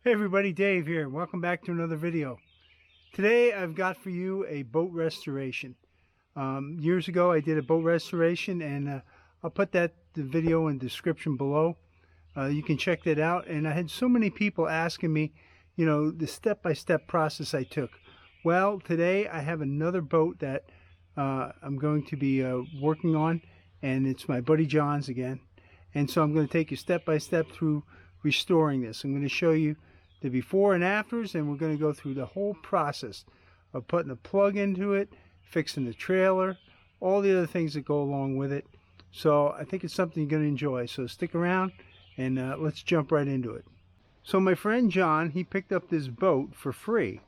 Hey everybody, Dave here. Welcome back to another video. Today I've got for you a boat restoration. Years ago I did a boat restoration, and I'll put the video in the description below. You can check that out. And I had so many people asking me, the step-by-step process I took. Well, today I have another boat that I'm going to be working on, and it's my buddy John's again. And so I'm going to take you step-by-step through restoring this. I'm going to show you the before and afters, and we're going to go through the whole process of putting the plug into it, fixing the trailer, all the other things that go along with it. So I think it's something you're going to enjoy. So stick around and let's jump right into it. So my friend John, he picked up this boat for free.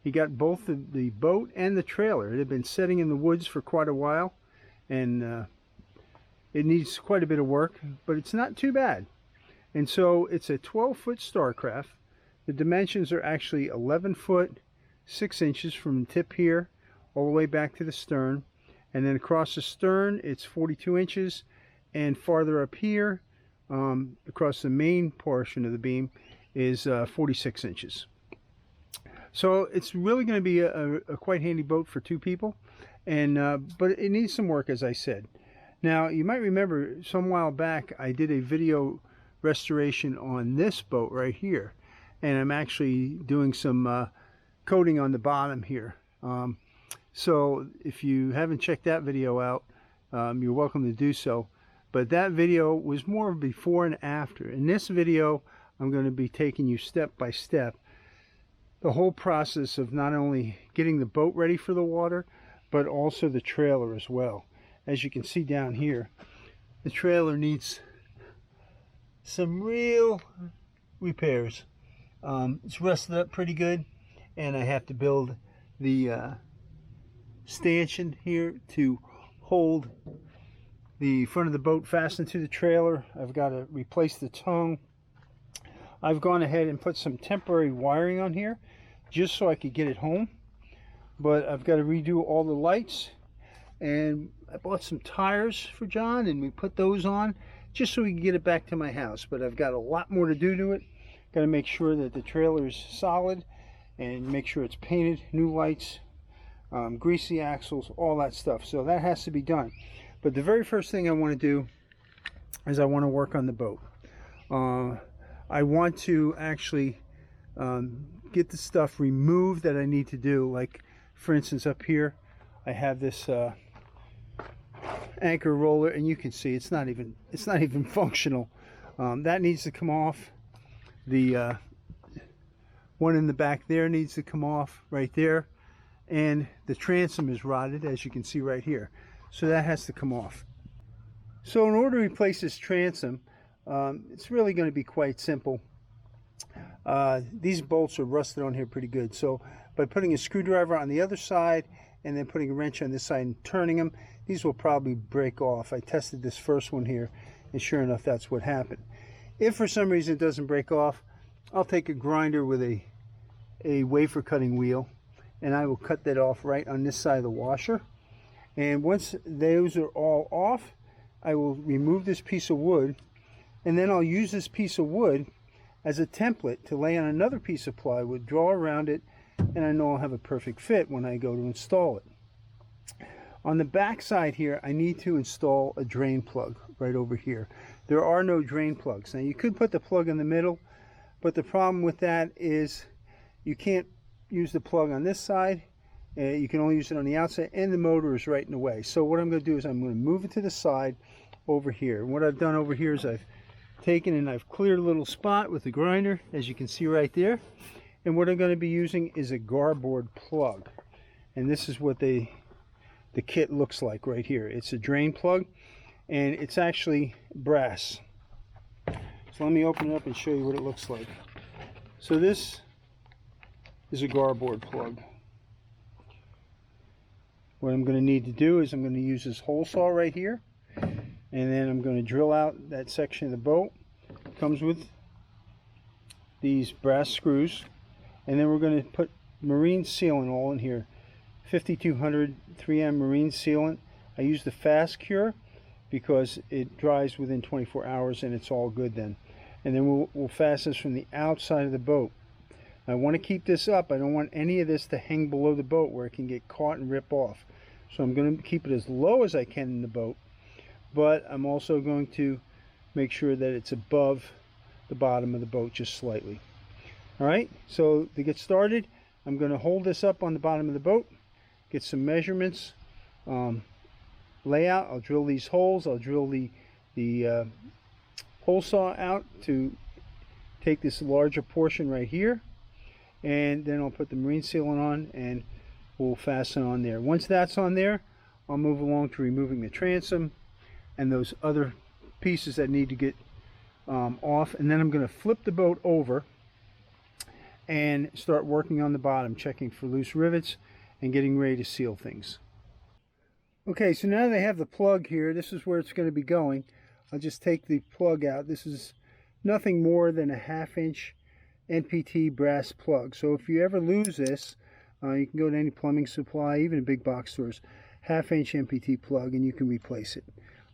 He got both the boat and the trailer. It had been sitting in the woods for quite a while, and it needs quite a bit of work, but it's not too bad. And so it's a 12-foot Starcraft. The dimensions are actually 11 foot 6 inches from the tip here all the way back to the stern, and then across the stern it's 42 inches, and farther up here across the main portion of the beam is 46 inches. So it's really going to be a quite handy boat for two people, and but it needs some work, as I said. Now you might remember some while back I did a video restoration on this boat right here, and I'm actually doing some coating on the bottom here. So if you haven't checked that video out, you're welcome to do so. But that video was more before and after. In this video, I'm going to be taking you step by step the whole process of not only getting the boat ready for the water, but also the trailer as well. As you can see down here, the trailer needs some real repairs. It's rusted up pretty good, and I have to build the stanchion here to hold the front of the boat fastened to the trailer. I've got to replace the tongue. I've gone ahead and put some temporary wiring on here just so I could get it home, but I've got to redo all the lights, and I bought some tires for John, and we put those on just so we can get it back to my house. But I've got a lot more to do to it. Got to make sure that the trailer is solid and make sure it's painted, new lights, greasy axles, all that stuff. So that has to be done. But the very first thing I want to do is I want to work on the boat. I want to actually get the stuff removed that I need to do. Like, for instance, up here I have this anchor roller, and you can see it's not even functional. That needs to come off. The one in the back there needs to come off right there, and the transom is rotted, as you can see right here, so that has to come off. So in order to replace this transom, it's really going to be quite simple. These bolts are rusted on here pretty good, so by putting a screwdriver on the other side and then putting a wrench on this side and turning them, these will probably break off. I tested this first one here, and sure enough, that's what happened. If for some reason it doesn't break off, I'll take a grinder with a wafer cutting wheel, and I will cut that off right on this side of the washer. And once those are all off, I will remove this piece of wood, and then I'll use this piece of wood as a template to lay on another piece of plywood, draw around it, and I know I'll have a perfect fit when I go to install it. On the back side here, I need to install a drain plug right over here. There are no drain plugs. Now you could put the plug in the middle, but the problem with that is you can't use the plug on this side. You can only use it on the outside, and the motor is right in the way. So what I'm going to do is I'm going to move it to the side over here. And what I've done over here is I've taken and I've cleared a little spot with the grinder, as you can see right there. And what I'm going to be using is a garboard plug. And this is what the kit looks like right here. It's a drain plug, and it's actually brass. So let me open it up and show you what it looks like. So this is a garboard plug. What I'm going to need to do is I'm going to use this hole saw right here, and then I'm going to drill out that section of the boat. It comes with these brass screws, and then we're going to put marine sealant all in here. 5200 3M marine sealant. I use the fast cure because it dries within 24 hours and it's all good then. And then we'll fasten this from the outside of the boat. I want to keep this up. I don't want any of this to hang below the boat where it can get caught and rip off. So I'm going to keep it as low as I can in the boat, but I'm also going to make sure that it's above the bottom of the boat just slightly. All right, so to get started, I'm going to hold this up on the bottom of the boat, get some measurements, layout. I'll drill these holes. I'll drill the hole saw out to take this larger portion right here, and then I'll put the marine sealant on and we'll fasten on there. Once that's on there, I'll move along to removing the transom and those other pieces that need to get off, and then I'm going to flip the boat over and start working on the bottom, checking for loose rivets and getting ready to seal things. Okay, so now that I have the plug here, this is where it's going to be going. I'll just take the plug out. This is nothing more than a 1/2 inch NPT brass plug. So if you ever lose this, you can go to any plumbing supply, even in big box stores, 1/2 inch NPT plug, and you can replace it.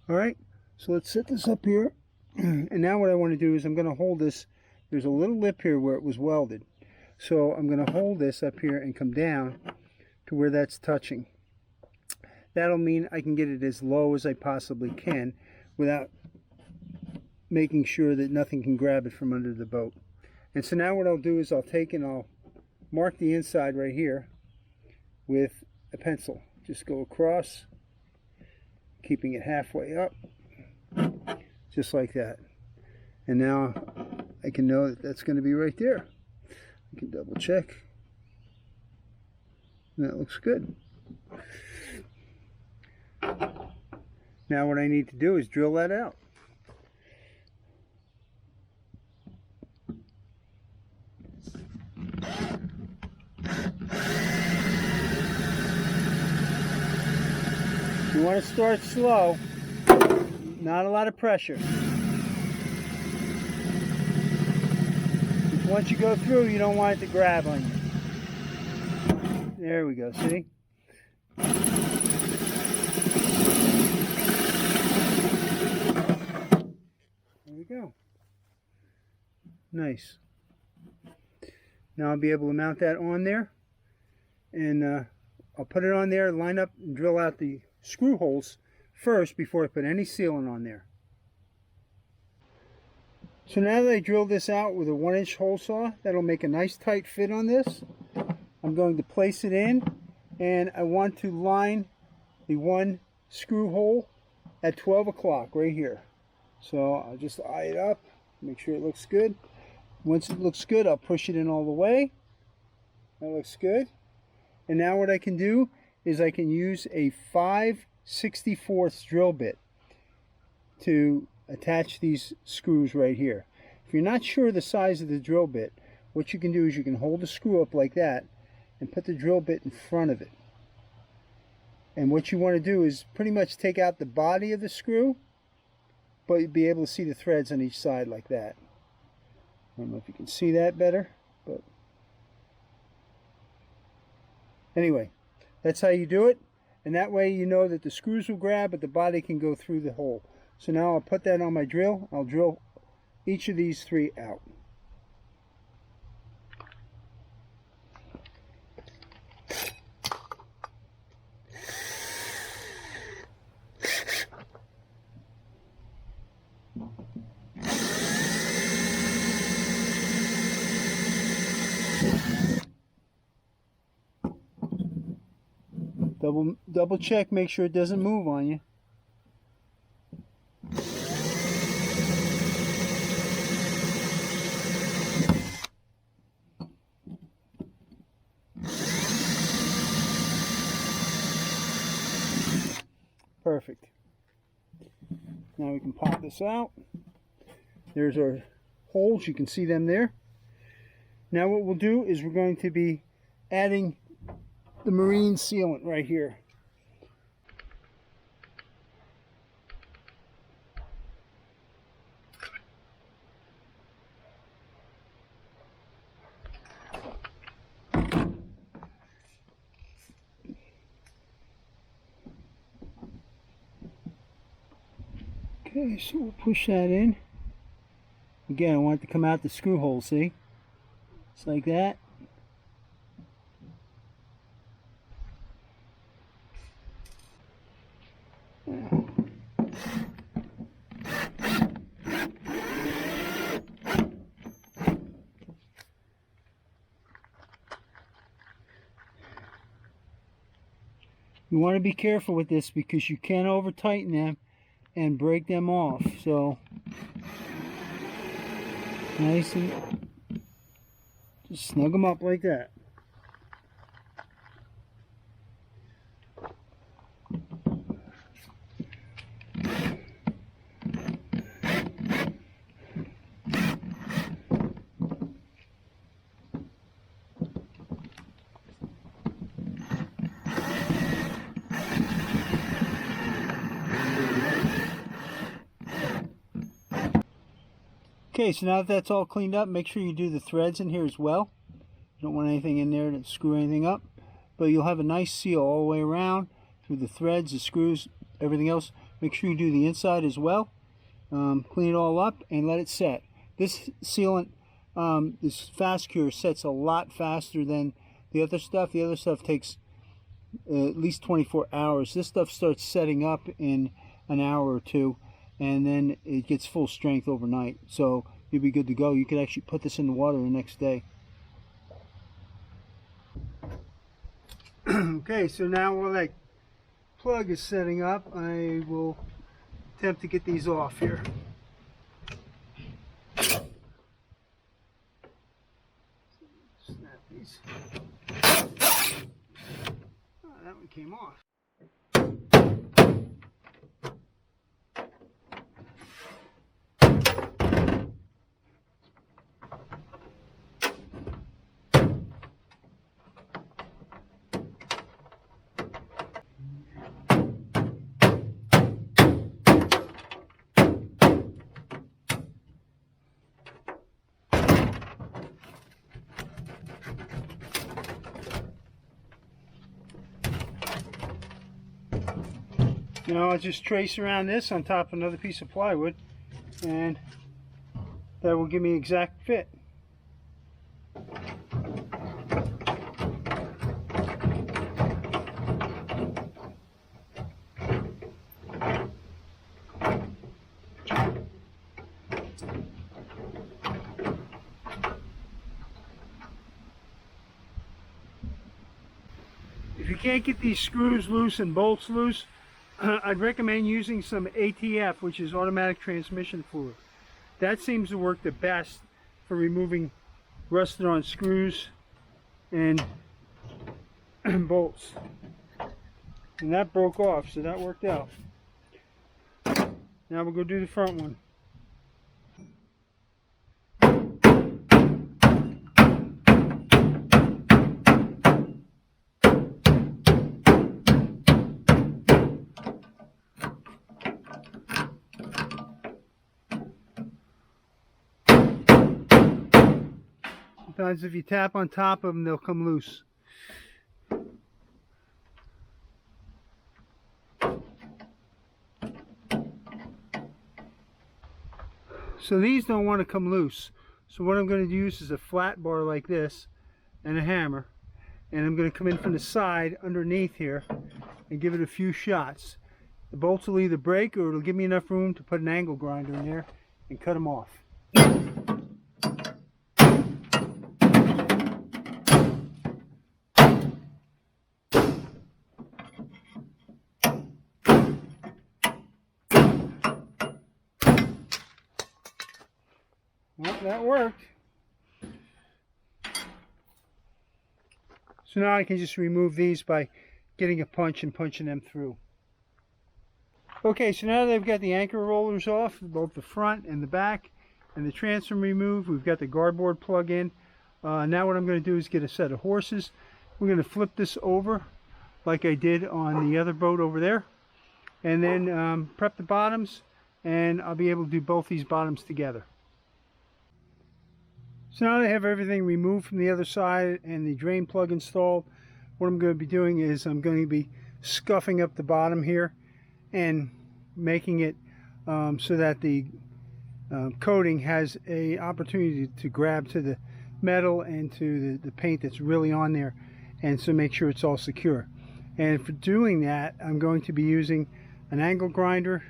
All right, so let's set this up here. And now what I want to do is I'm going to hold this. There's a little lip here where it was welded. So I'm going to hold this up here and come down to where that's touching. That'll mean I can get it as low as I possibly can without making sure that nothing can grab it from under the boat. And so now what I'll do is I'll take and I'll mark the inside right here with a pencil. Just go across, keeping it halfway up, just like that. And now I can know that that's going to be right there. I can double check. And that looks good. Now what I need to do is drill that out. You want to start slow, not a lot of pressure. Once you go through, you don't want it to grab on you. There we go, see? There we go. Nice. Now I'll be able to mount that on there, and I'll put it on there, line up and drill out the screw holes first before I put any sealant on there. So now that I drilled this out with a 1-inch hole saw, that'll make a nice tight fit on this. I'm going to place it in, and I want to line the one screw hole at 12 o'clock right here. So I'll just eye it up, make sure it looks good. Once it looks good, I'll push it in all the way. That looks good. And now what I can do is I can use a 5/64 drill bit to attach these screws right here. If you're not sure the size of the drill bit, what you can do is you can hold the screw up like that and put the drill bit in front of it. And what you want to do is pretty much take out the body of the screw, but you'll be able to see the threads on each side like that. I don't know if you can see that better, but anyway, that's how you do it. And that way you know that the screws will grab, but the body can go through the hole. So now I'll put that on my drill. I'll drill each of these 3 out. Double check, make sure it doesn't move on you. Perfect. Now we can pop this out. There's our holes, you can see them there. Now what we'll do is we're going to be adding the marine sealant right here. Okay, so we'll push that in. Again, I want it to come out the screw hole, see? Just like that. You want to be careful with this because you can over tighten them and break them off. So nice and just snug them up like that. Okay, so now that that's all cleaned up, make sure you do the threads in here as well. You don't want anything in there to screw anything up. But you'll have a nice seal all the way around through the threads, the screws, everything else. Make sure you do the inside as well. Clean it all up and let it set. This sealant, this fast cure sets a lot faster than the other stuff. The other stuff takes at least 24 hours. This stuff starts setting up in an hour or two, and then it gets full strength overnight. So you'll be good to go. You could actually put this in the water the next day. Okay, so now while that plug is setting up, I will attempt to get these off here. Snap these. Oh, that one came off. Now I'll just trace around this on top of another piece of plywood, and that will give me exact fit. If you can't get these screws loose and bolts loose, I'd recommend using some ATF, which is automatic transmission fluid. That seems to work the best for removing rusted on screws and bolts. And that broke off, so that worked out. Now we'll go do the front one. Sometimes if you tap on top of them, they'll come loose. So these don't want to come loose. So what I'm going to use is a flat bar like this and a hammer. And I'm going to come in from the side underneath here and give it a few shots. The bolts will either break or it'll give me enough room to put an angle grinder in there and cut them off. Well, that worked. So now I can just remove these by getting a punch and punching them through. Okay, so now that I've got the anchor rollers off, both the front and the back, and the transom removed, we've got the guardboard plug in. Now what I'm going to do is get a set of horses. We're going to flip this over like I did on the other boat over there, and then prep the bottoms, and I'll be able to do both these bottoms together. So now that I have everything removed from the other side and the drain plug installed, what I'm going to be doing is I'm going to be scuffing up the bottom here and making it so that the coating has an opportunity to grab to metal and to the paint that's really on there, and so make sure it's all secure. And for doing that, I'm going to be using an angle grinder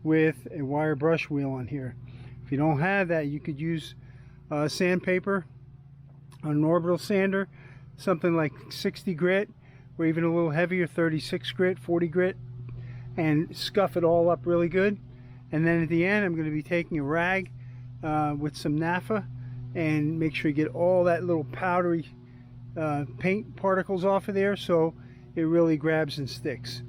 with a wire brush wheel on here. If you don't have that, you could use sandpaper on an orbital sander, something like 60 grit, or even a little heavier, 36 grit, 40 grit, and scuff it all up really good. And then at the end, I'm going to be taking a rag with some naphtha and make sure you get all that little powdery paint particles off of there so it really grabs and sticks.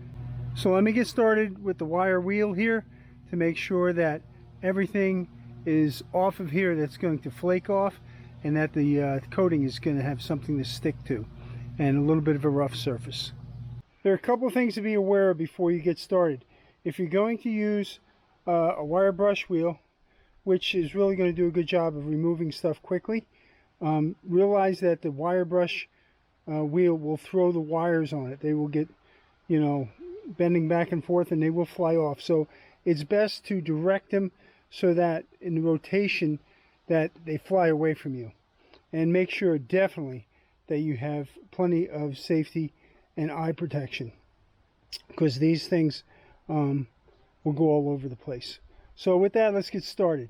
So let me get started with the wire wheel here to make sure that everything is off of here that's going to flake off, and that the coating is going to have something to stick to and a little bit of a rough surface. There are a couple of things to be aware of before you get started. If you're going to use a wire brush wheel, which is really going to do a good job of removing stuff quickly, realize that the wire brush wheel will throw the wires on it. They will get, you know, bending back and forth, and they will fly off. So it's best to direct them so that in the rotation that they fly away from you. And make sure definitely that you have plenty of safety and eye protection, because these things will go all over the place. So with that, let's get started.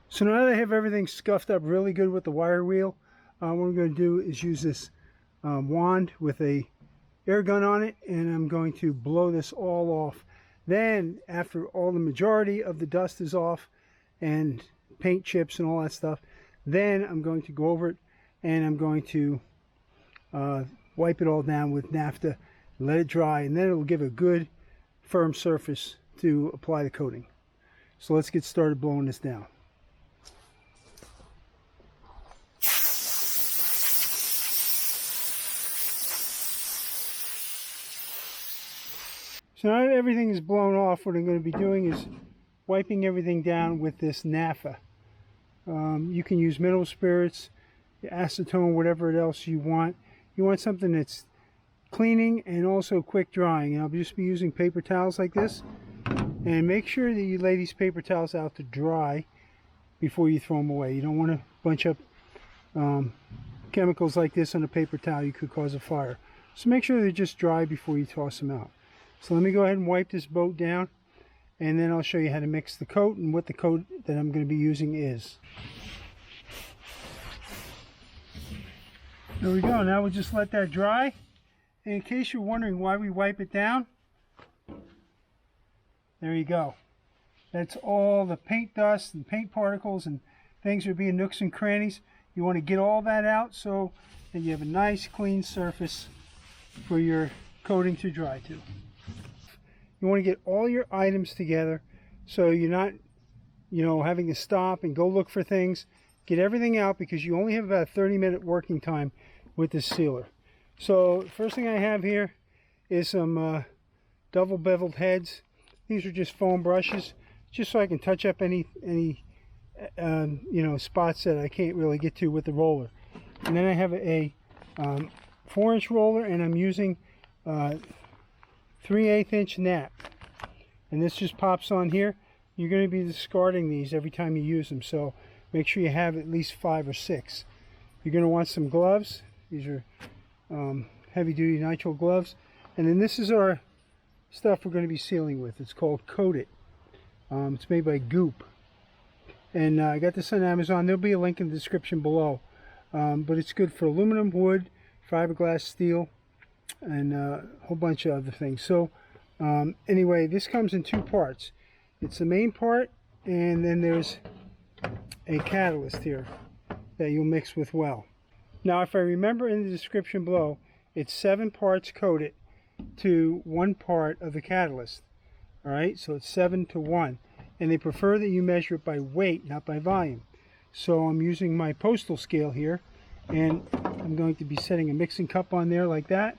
So now that I have everything scuffed up really good with the wire wheel, what I'm going to do is use this wand with a air gun on it, and I'm going to blow this all off. Then after all the majority of the dust is off and paint chips and all that stuff, then I'm going to go over it and I'm going to wipe it all down with naphtha, let it dry, and then it will give a good firm surface to apply the coating. So let's get started blowing this down. So now that everything is blown off, what I'm going to be doing is wiping everything down with this naphtha. You can use mineral spirits, acetone, whatever else you want. You want something that's cleaning and also quick drying. And I'll just be using paper towels like this. And make sure that you lay these paper towels out to dry before you throw them away. You don't want to bunch up chemicals like this on a paper towel. You could cause a fire. So make sure they're just dry before you toss them out. So let me go ahead and wipe this boat down, and then I'll show you how to mix the coat and what the coat that I'm going to be using is. There we go. Now we'll just let that dry. And in case you're wondering why we wipe it down, there you go. That's all the paint dust and paint particles and things that would be in nooks and crannies. You want to get all that out so that you have a nice clean surface for your coating to dry to. You want to get all your items together so you're not, you know, having to stop and go look for things. Get everything out because you only have about a 30-minute working time with this sealer. So the first thing I have here is some double beveled heads. These are just foam brushes, just so I can touch up any you know, spots that I can't really get to with the roller. And then I have a 4-inch roller, and I'm using 3/8 inch nap, and this just pops on here. You're going to be discarding these every time you use them, so make sure you have at least 5 or 6. You're going to want some gloves. These are heavy-duty nitrile gloves, and then this is our stuff we're going to be sealing with. It's called Coat It. It's made by Goop, and I got this on Amazon. There'll be a link in the description below, but it's good for aluminum, wood, fiberglass, steel, and a whole bunch of other things. So anyway, this comes in 2 parts. It's the main part, and then there's a catalyst here that you'll mix with well. Now if I remember in the description below, it's 7 parts Coat It to 1 part of the catalyst. Alright, so it's 7 to 1, and they prefer that you measure it by weight, not by volume. So I'm using my postal scale here, and I'm going to be setting a mixing cup on there like that,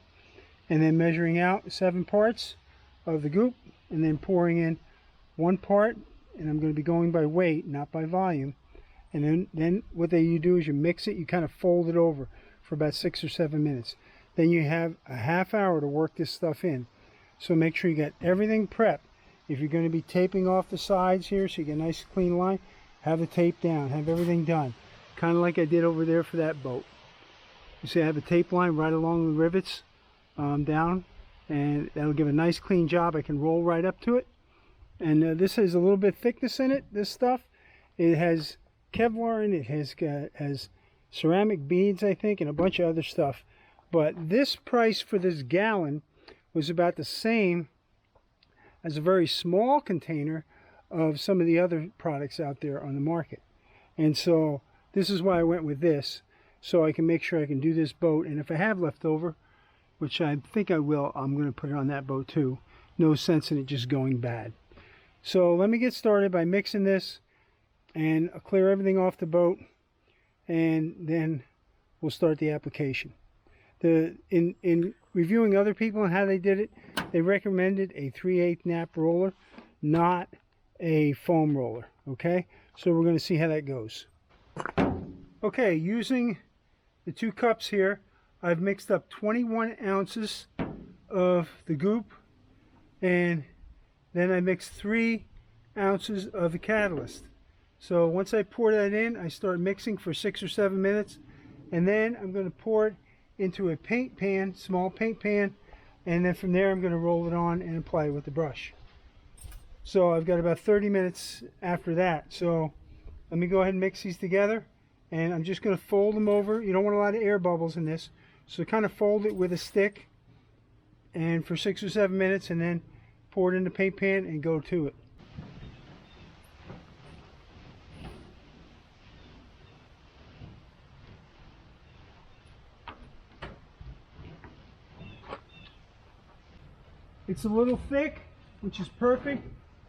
and then measuring out 7 parts of the goop, and then pouring in 1 part, and I'm going to be going by weight, not by volume. And then what you do is you mix it, you kind of fold it over for about 6 or 7 minutes. then you have a half hour to work this stuff in. So make sure you get everything prepped. If you're going to be taping off the sides here so you get a nice clean line, have the tape down, have everything done. Kind of like I did over there for that boat. You see I have a tape line right along the rivets down, and that'll give a nice clean job. I can roll right up to it. And this has a little bit of thickness in it, this stuff. It has Kevlar in it, has ceramic beads, I think, and a bunch of other stuff. But this price for this gallon was about the same as a very small container of some of the other products out there on the market. And so this is why I went with this, so I can make sure I can do this boat. And if I have leftover, which I think I will, I'm going to put it on that boat too. No sense in it just going bad. So let me get started by mixing this and I'll clear everything off the boat, and then we'll start the application. In reviewing other people and how they did it, they recommended a 3/8 nap roller, not a foam roller. Okay, so we're going to see how that goes. Okay, using the 2 cups here, I've mixed up 21 ounces of the goop, and then I mixed 3 ounces of the catalyst. So once I pour that in, I start mixing for 6 or 7 minutes, and then I'm going to pour it into a paint pan, small paint pan, and then from there I'm going to roll it on and apply it with the brush. So I've got about 30 minutes after that. So let me go ahead and mix these together, and I'm just going to fold them over. You don't want a lot of air bubbles in this, so kind of fold it with a stick, and for 6 or 7 minutes, and then pour it in the paint pan and go to it. It's a little thick, which is perfect,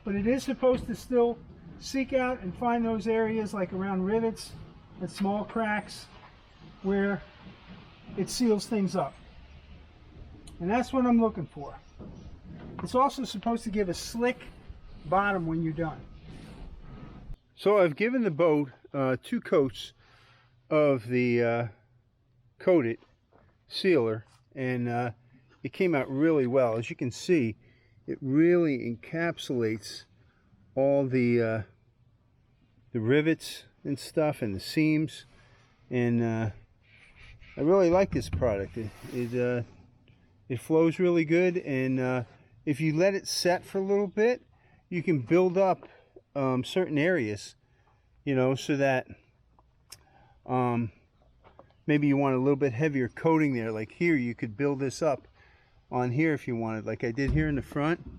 but it is supposed to still seek out and find those areas like around rivets and small cracks where it seals things up. And that's what I'm looking for. It's also supposed to give a slick bottom when you're done. So I've given the boat 2 coats of the coated sealer, and it came out really well. As you can see, it really encapsulates all the rivets and stuff and the seams, and I really like this product. It flows really good, and if you let it set for a little bit, you can build up certain areas, you know, so that maybe you want a little bit heavier coating there. Like here, you could build this up on here if you wanted, like I did here in the front. I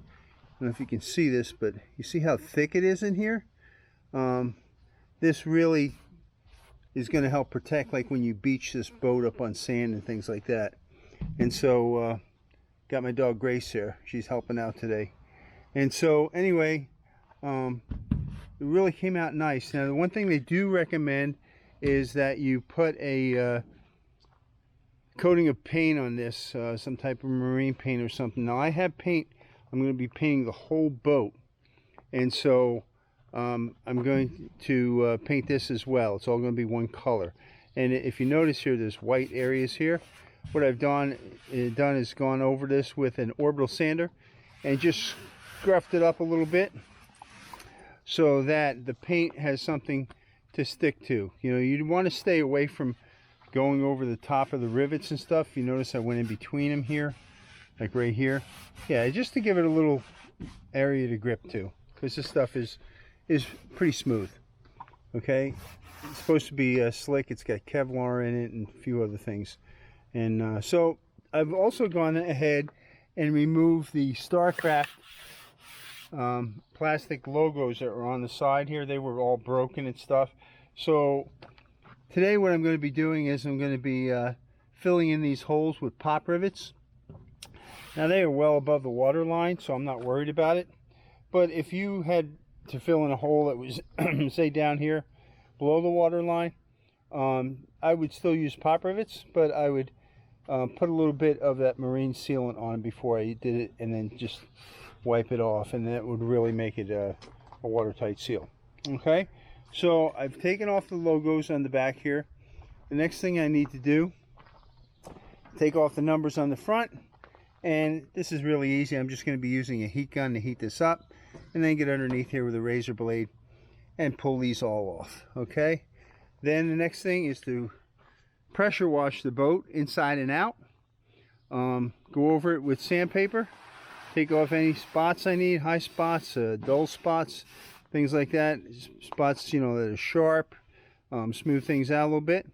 don't know if you can see this, but you see how thick it is in here? This really is going to help protect, like when you beach this boat up on sand and things like that. And so got my dog Grace here, she's helping out today. And so anyway, it really came out nice. Now the one thing they do recommend is that you put a coating of paint on this, some type of marine paint or something. Now I have paint, I'm going to be painting the whole boat, and so I'm going to paint this as well. It's all going to be one color. And if you notice here, there's white areas here. What I've done is gone over this with an orbital sander and just scruffed it up a little bit so that the paint has something to stick to. You know, you want to stay away from going over the top of the rivets and stuff. You notice I went in between them here, like right here. Yeah, just to give it a little area to grip to, because this stuff is pretty smooth. Okay, it's supposed to be slick. It's got Kevlar in it and a few other things. And so I've also gone ahead and removed the StarCraft plastic logos that were on the side here. They were all broken and stuff. So today what I'm going to be doing is I'm going to be filling in these holes with pop rivets. Now they are well above the water line, so I'm not worried about it. But if you had to fill in a hole that was say down here below the water line, I would still use pop rivets, but I would put a little bit of that marine sealant on before I did it, and then just wipe it off, and that would really make it a watertight seal. Okay, so I've taken off the logos on the back here. The next thing I need to do take off the numbers on the front, and this is really easy. I'm just going to be using a heat gun to heat this up, and then get underneath here with a razor blade and pull these all off. Okay, then the next thing is to pressure wash the boat inside and out. Go over it with sandpaper, take off any spots I need, high spots, dull spots, things like that, spots, you know, that are sharp, smooth things out a little bit,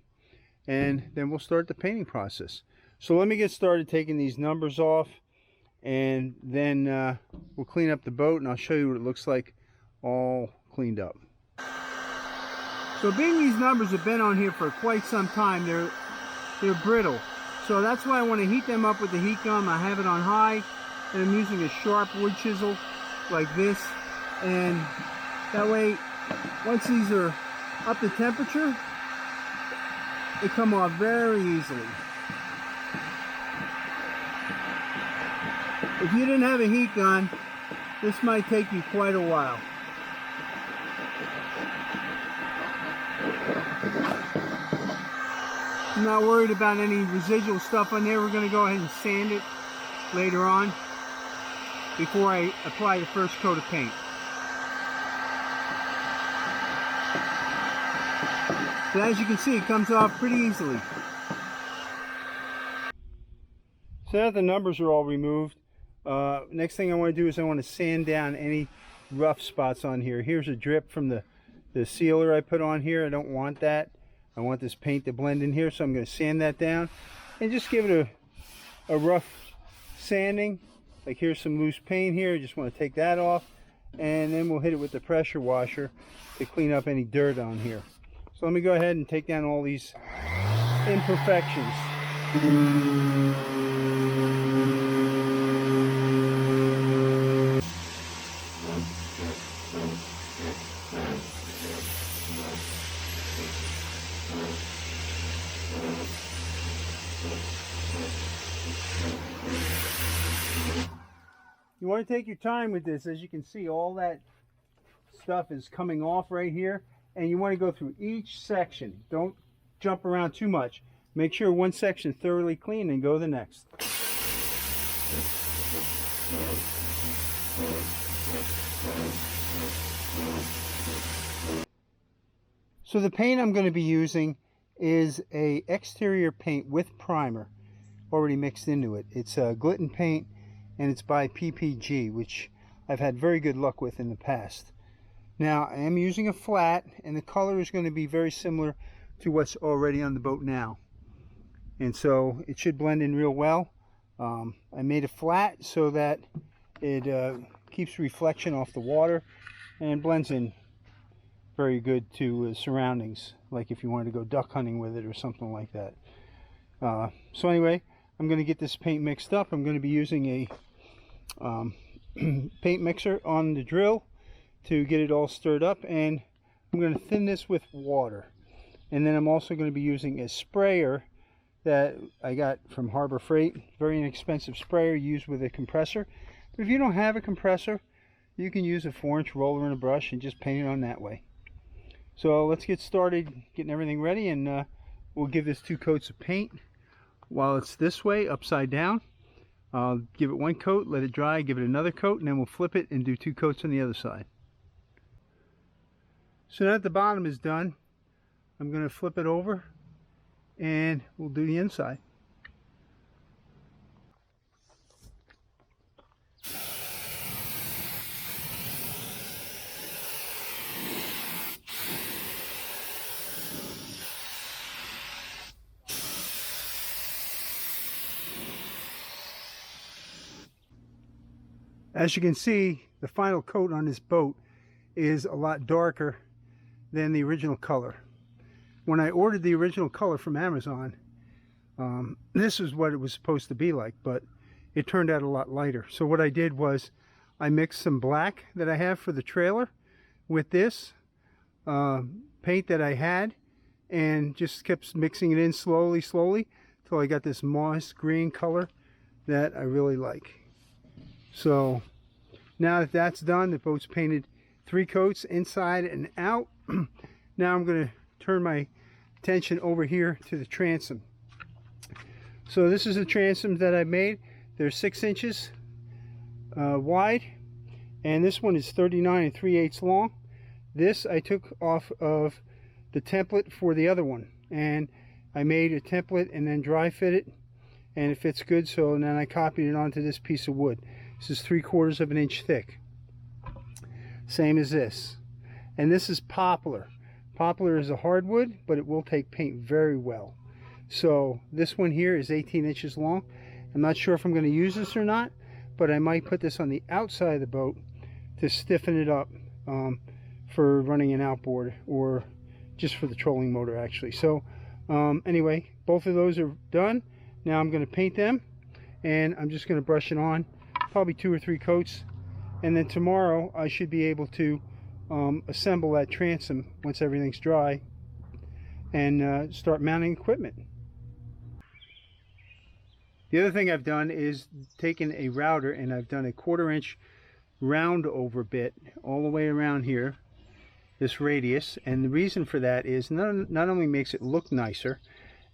and then we'll start the painting process. So let me get started taking these numbers off, and then we'll clean up the boat, and I'll show you what it looks like all cleaned up. So being these numbers have been on here for quite some time, they're brittle. So that's why I want to heat them up with the heat gun. I have it on high, and I'm using a sharp wood chisel like this, and that way once these are up to temperature, they come off very easily. If you didn't have a heat gun, this might take you quite a while. I'm not worried about any residual stuff on there. We're going to go ahead and sand it later on before I apply the first coat of paint. So as you can see, it comes off pretty easily. So now the numbers are all removed. Next thing I want to do is I want to sand down any rough spots on here. Here's a drip from the sealer I put on here. I don't want that. I want this paint to blend in here, so I'm going to sand that down and just give it a rough sanding. Like here's some loose paint here. I just want to take that off, and then we'll hit it with the pressure washer to clean up any dirt on here. So let me go ahead and take down all these imperfections. You want to take your time with this. As you can see, all that stuff is coming off right here, and you want to go through each section. Don't jump around too much. Make sure one section is thoroughly clean and go to the next. So the paint I'm going to be using is a exterior paint with primer already mixed into it. It's a gluten paint, and it's by PPG, which I've had very good luck with in the past. Now I am using a flat, and the color is going to be very similar to what's already on the boat now, and so it should blend in real well. I made it flat so that it keeps reflection off the water and blends in very good to surroundings, like if you wanted to go duck hunting with it or something like that. So anyway, I'm going to get this paint mixed up. I'm going to be using a paint mixer on the drill to get it all stirred up, and I'm going to thin this with water. And then I'm also going to be using a sprayer that I got from Harbor Freight. Very inexpensive sprayer used with a compressor. But if you don't have a compressor, you can use a 4-inch roller and a brush and just paint it on that way. So let's get started getting everything ready, and we'll give this 2 coats of paint while it's this way, upside down. I'll give it 1 coat, let it dry, give it another coat, and then we'll flip it and do 2 coats on the other side. So now that the bottom is done, I'm going to flip it over and we'll do the inside. As you can see, the final coat on this boat is a lot darker than the original color. When I ordered the original color from Amazon, this is what it was supposed to be like, but it turned out a lot lighter. So what I did was I mixed some black that I have for the trailer with this paint that I had, and just kept mixing it in slowly until I got this moss green color that I really like. So now that that's done, the boat's painted 3 coats inside and out. Now I'm going to turn my attention over here to the transom. So this is the transom that I made. They're 6 inches wide, and this one is 39 3/8 long. This I took off of the template for the other one, and I made a template and then dry fit it, and it fits good. So then I copied it onto this piece of wood. This is 3/4 of an inch thick, same as this. And this is poplar. Poplar is a hardwood, but it will take paint very well. So this one here is 18 inches long. I'm not sure if I'm going to use this or not, but I might put this on the outside of the boat to stiffen it up for running an outboard, or just for the trolling motor actually. So anyway, both of those are done. Now I'm going to paint them, and I'm just going to brush it on, probably 2 or 3 coats, and then tomorrow I should be able to assemble that transom once everything's dry, and start mounting equipment. The other thing I've done is taken a router and I've done a 1/4 inch round over bit all the way around here, this radius. And the reason for that is not only makes it look nicer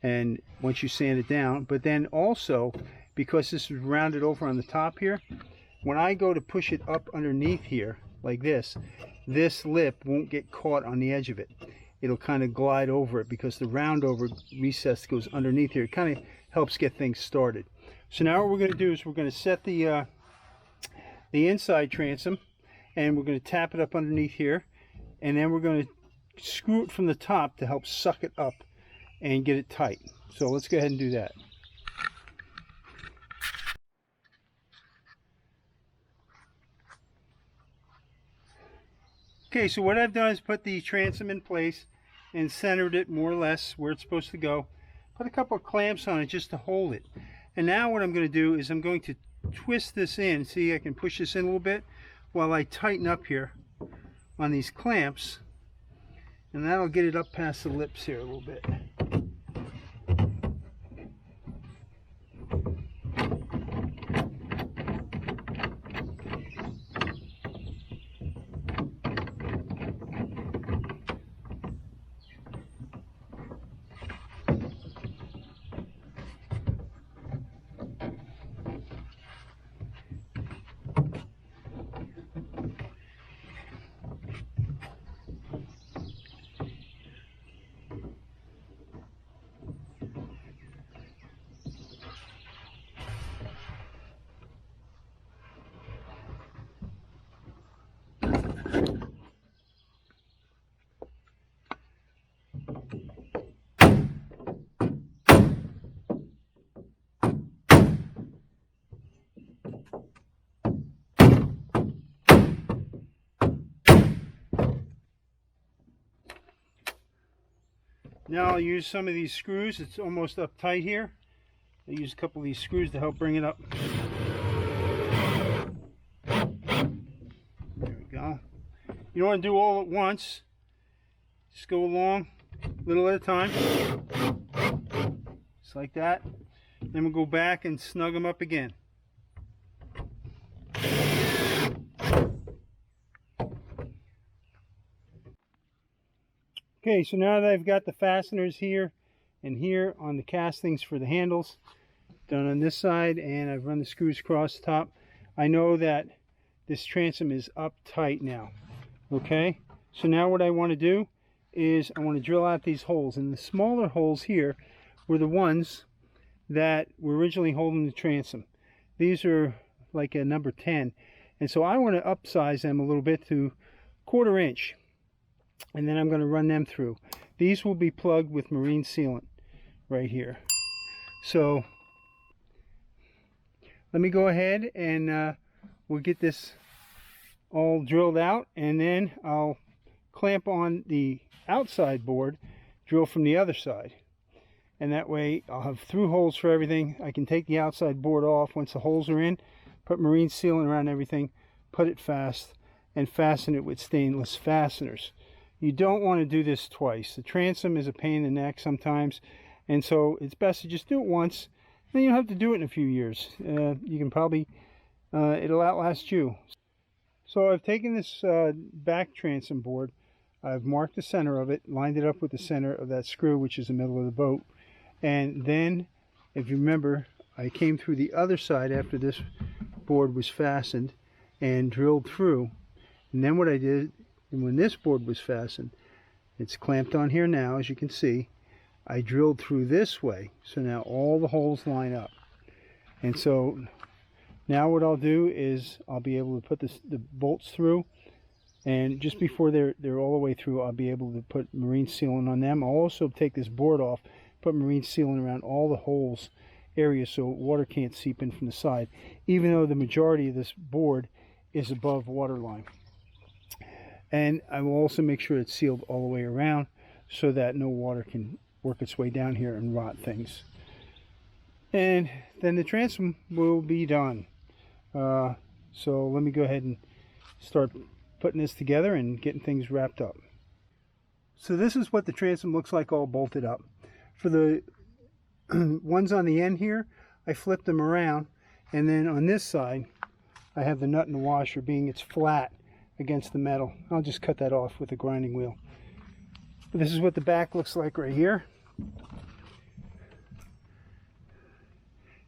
and once you sand it down, but then also because this is rounded over on the top here, when I go to push it up underneath here like this, this lip won't get caught on the edge of it. It'll kind of glide over it because the round over recess goes underneath here. It kind of helps get things started. So now what we're going to do is we're going to set the inside transom, and we're going to tap it up underneath here, and then we're going to screw it from the top to help suck it up and get it tight. So let's go ahead and do that. Okay, so what I've done is put the transom in place and centered it more or less where it's supposed to go. Put a couple of clamps on it just to hold it. And now what I'm going to do is I'm going to twist this in. See, I can push this in a little bit while I tighten up here on these clamps, and that'll get it up past the lips here a little bit. Now I'll use some of these screws. It's almost up tight here. I'll use a couple of these screws to help bring it up. There we go. You don't want to do all at once. Just go along a little at a time. Just like that. Then we'll go back and snug them up again. Okay, so now that I've got the fasteners here and here on the castings for the handles done on this side, and I've run the screws across the top, I know that this transom is up tight now. Okay, so now what I want to do is I want to drill out these holes, and the smaller holes here were the ones that were originally holding the transom. These are like a number 10, and so I want to upsize them a little bit to 1/4 inch. And then I'm going to run them through. These will be plugged with marine sealant right here. So let me go ahead and we'll get this all drilled out, and then I'll clamp on the outside board, drill from the other side, and that way I'll have through holes for everything. I can take the outside board off once the holes are in, put marine sealant around everything, put it fast, and fasten it with stainless fasteners. You don't want to do this twice. The transom is a pain in the neck sometimes, and so it's best to just do it once. Then you don't have to do it in a few years. You can probably, it'll outlast you. So I've taken this back transom board, I've marked the center of it, lined it up with the center of that screw, which is the middle of the boat, and then if you remember, I came through the other side after this board was fastened and drilled through. And then what I did, when this board was fastened, it's clamped on here now, as you can see, I drilled through this way. So now all the holes line up. And so now what I'll do is I'll be able to put the bolts through, and just before they're all the way through, I'll be able to put marine sealant on them. I'll also take this board off, put marine sealant around all the holes areas so water can't seep in from the side, even though the majority of this board is above water line. And I will also make sure it's sealed all the way around so that no water can work its way down here and rot things. And then the transom will be done. So let me go ahead and start putting this together and getting things wrapped up. So this is what the transom looks like all bolted up. For the ones on the end here, I flipped them around, and then on this side I have the nut and the washer, being it's flat against the metal. I'll just cut that off with a grinding wheel. But this is what the back looks like right here.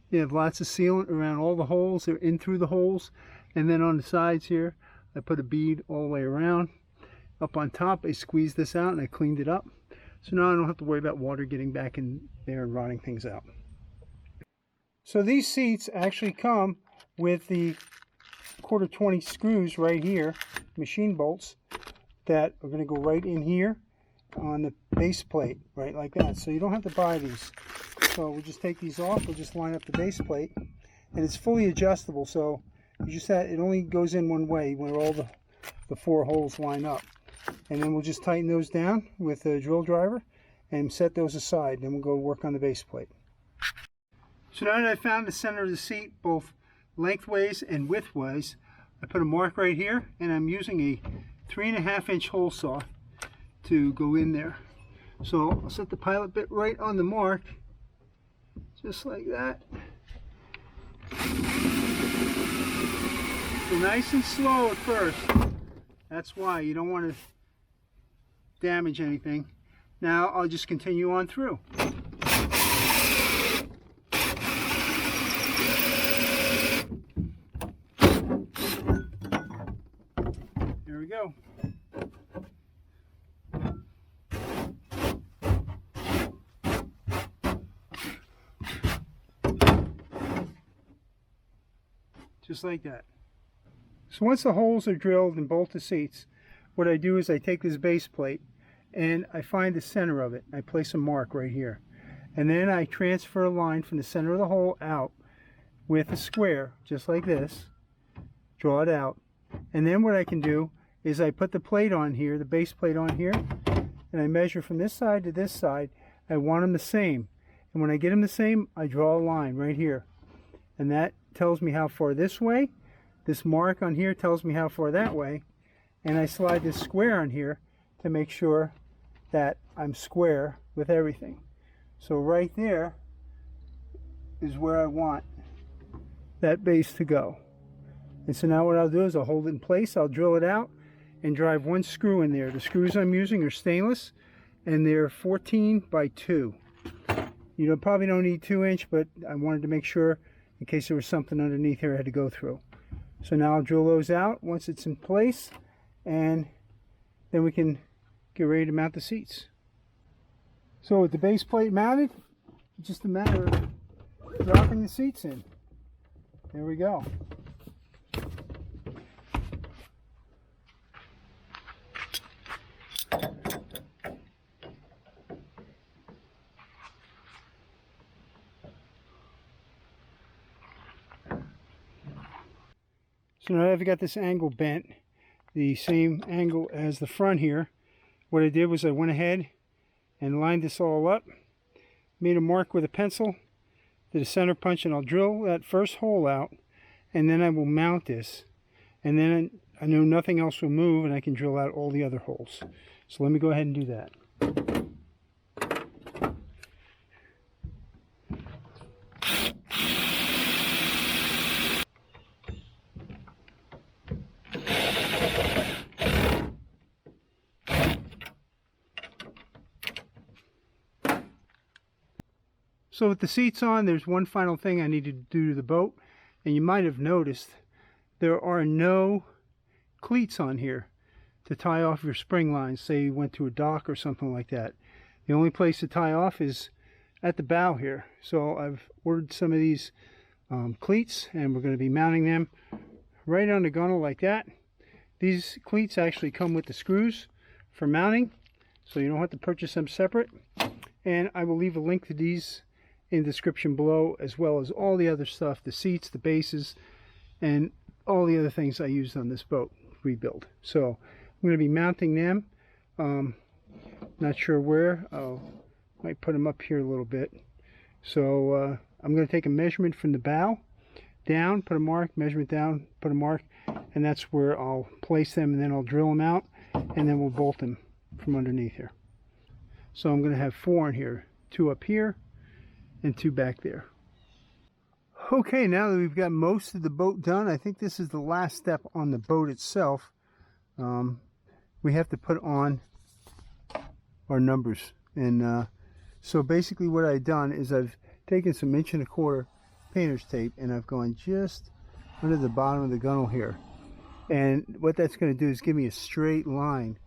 You have lots of sealant around all the holes. They're in through the holes, and then on the sides here I put a bead all the way around. Up on top I squeezed this out and I cleaned it up. So now I don't have to worry about water getting back in there and rotting things out. So these seats actually come with the 1/4 screws right here, machine bolts, that are going to go right in here on the base plate, right like that. So you don't have to buy these. So we'll just take these off, we'll just line up the base plate, and it's fully adjustable, so you just it only goes in one way where all the 4 holes line up. And then we'll just tighten those down with a drill driver and set those aside. Then we'll go work on the base plate. So now that I found the center of the seat, both lengthways and widthways, I put a mark right here, and I'm using a 3.5-inch hole saw to go in there. So I'll set the pilot bit right on the mark, just like that. So nice and slow at first. That's why you don't want to damage anything. Now I'll just continue on through. There we go. Just like that. So once the holes are drilled in both the seats, what I do is I take this base plate and I find the center of it. I place a mark right here. And then I transfer a line from the center of the hole out with a square, just like this. Draw it out. And then what I can do is I put the plate on here, the base plate on here, and I measure from this side to this side. I want them the same. And when I get them the same, I draw a line right here. And that tells me how far this way. This mark on here tells me how far that way. And I slide this square on here to make sure that I'm square with everything. So right there is where I want that base to go. And so now what I'll do is I'll hold it in place, I'll drill it out and drive 1 screw in there. The screws I'm using are stainless and they're 14 by 2. You probably don't need 2-inch, but I wanted to make sure in case there was something underneath here I had to go through. So now I'll drill those out once it's in place, and then we can get ready to mount the seats. So with the base plate mounted, it's just a matter of dropping the seats in. There we go. So now that I've got this angle bent, the same angle as the front here, what I did was I went ahead and lined this all up, made a mark with a pencil, did a center punch, and I'll drill that first hole out, and then I will mount this. And then I know nothing else will move, and I can drill out all the other holes. So let me go ahead and do that. So with the seats on, there's one final thing I need to do to the boat, and you might have noticed there are no cleats on here to tie off your spring lines. Say you went to a dock or something like that. The only place to tie off is at the bow here. So I've ordered some of these cleats, and we're going to be mounting them right on the gunnel like that. These cleats actually come with the screws for mounting, so you don't have to purchase them separate. And I will leave a link to these in the description below, as well as all the other stuff, the seats, the bases, and all the other things I used on this boat rebuild. So I'm going to be mounting them. Not sure where. Might put them up here a little bit. So I'm going to take a measurement from the bow down, put a mark, measurement down, put a mark, and that's where I'll place them, and then I'll drill them out, and then we'll bolt them from underneath here. So I'm going to have 4 in here, 2 up here and 2 back there. Okay, now that we've got most of the boat done, I think this is the last step on the boat itself. We have to put on our numbers, and so basically what I've done is I've taken some 1¼ painter's tape, and I've gone just under the bottom of the gunnel here, and what that's going to do is give me a straight line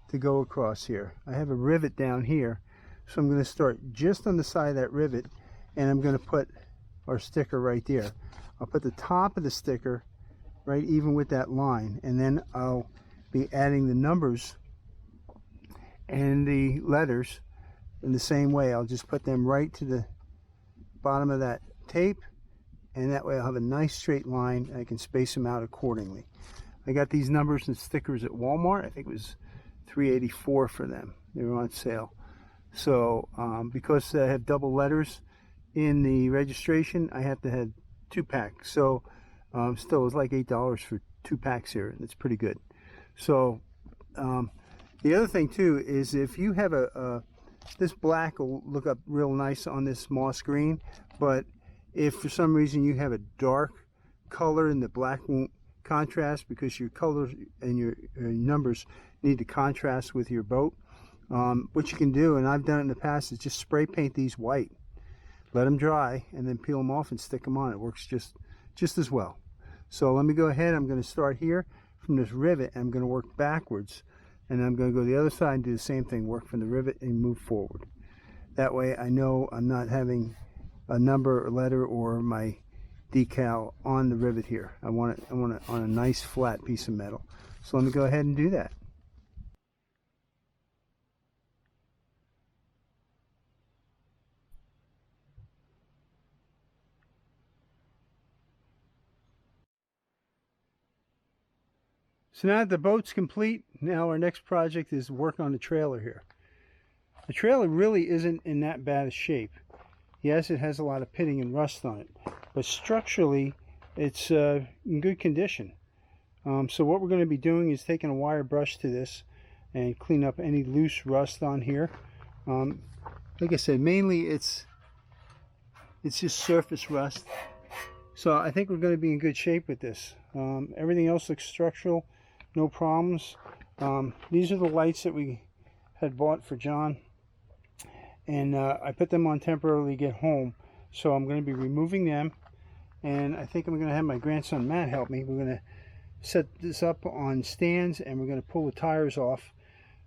to go across here. I have a rivet down here, so I'm going to start just on the side of that rivet, and I'm going to put our sticker right there. I'll put the top of the sticker right even with that line, and then I'll be adding the numbers and the letters in the same way. I'll just put them right to the bottom of that tape, and that way I'll have a nice straight line, and I can space them out accordingly. I got these numbers and stickers at Walmart. I think it was $3.84 for them. They were on sale. So because I have double letters in the registration, I have to have 2 packs. So still, it's like $8 for 2 packs here, and it's pretty good. So the other thing too is, if you have this black will look up real nice on this moss green, but if for some reason you have a dark color and the black won't contrast, because your colors and your numbers need to contrast with your boat, what you can do, and I've done it in the past, is just spray paint these white, let them dry, and then peel them off and stick them on. It works just as well. So let me go ahead. I'm going to start here from this rivet, and I'm going to work backwards, and I'm going to go to the other side and do the same thing, work from the rivet and move forward. That way I know I'm not having a number or letter or my decal on the rivet here. I want it on a nice flat piece of metal. So let me go ahead and do that. So now that the boat's complete, now our next project is work on the trailer here. The trailer really isn't in that bad a shape. Yes, it has a lot of pitting and rust on it, but structurally it's in good condition. So what we're going to be doing is taking a wire brush to this and clean up any loose rust on here. Like I said, mainly it's just surface rust. So I think we're going to be in good shape with this. Everything else looks structural. No problems. These are the lights that we had bought for John, and I put them on temporarily to get home, so I'm going to be removing them, and I think I'm going to have my grandson Matt help me. We're going to set this up on stands, and we're going to pull the tires off,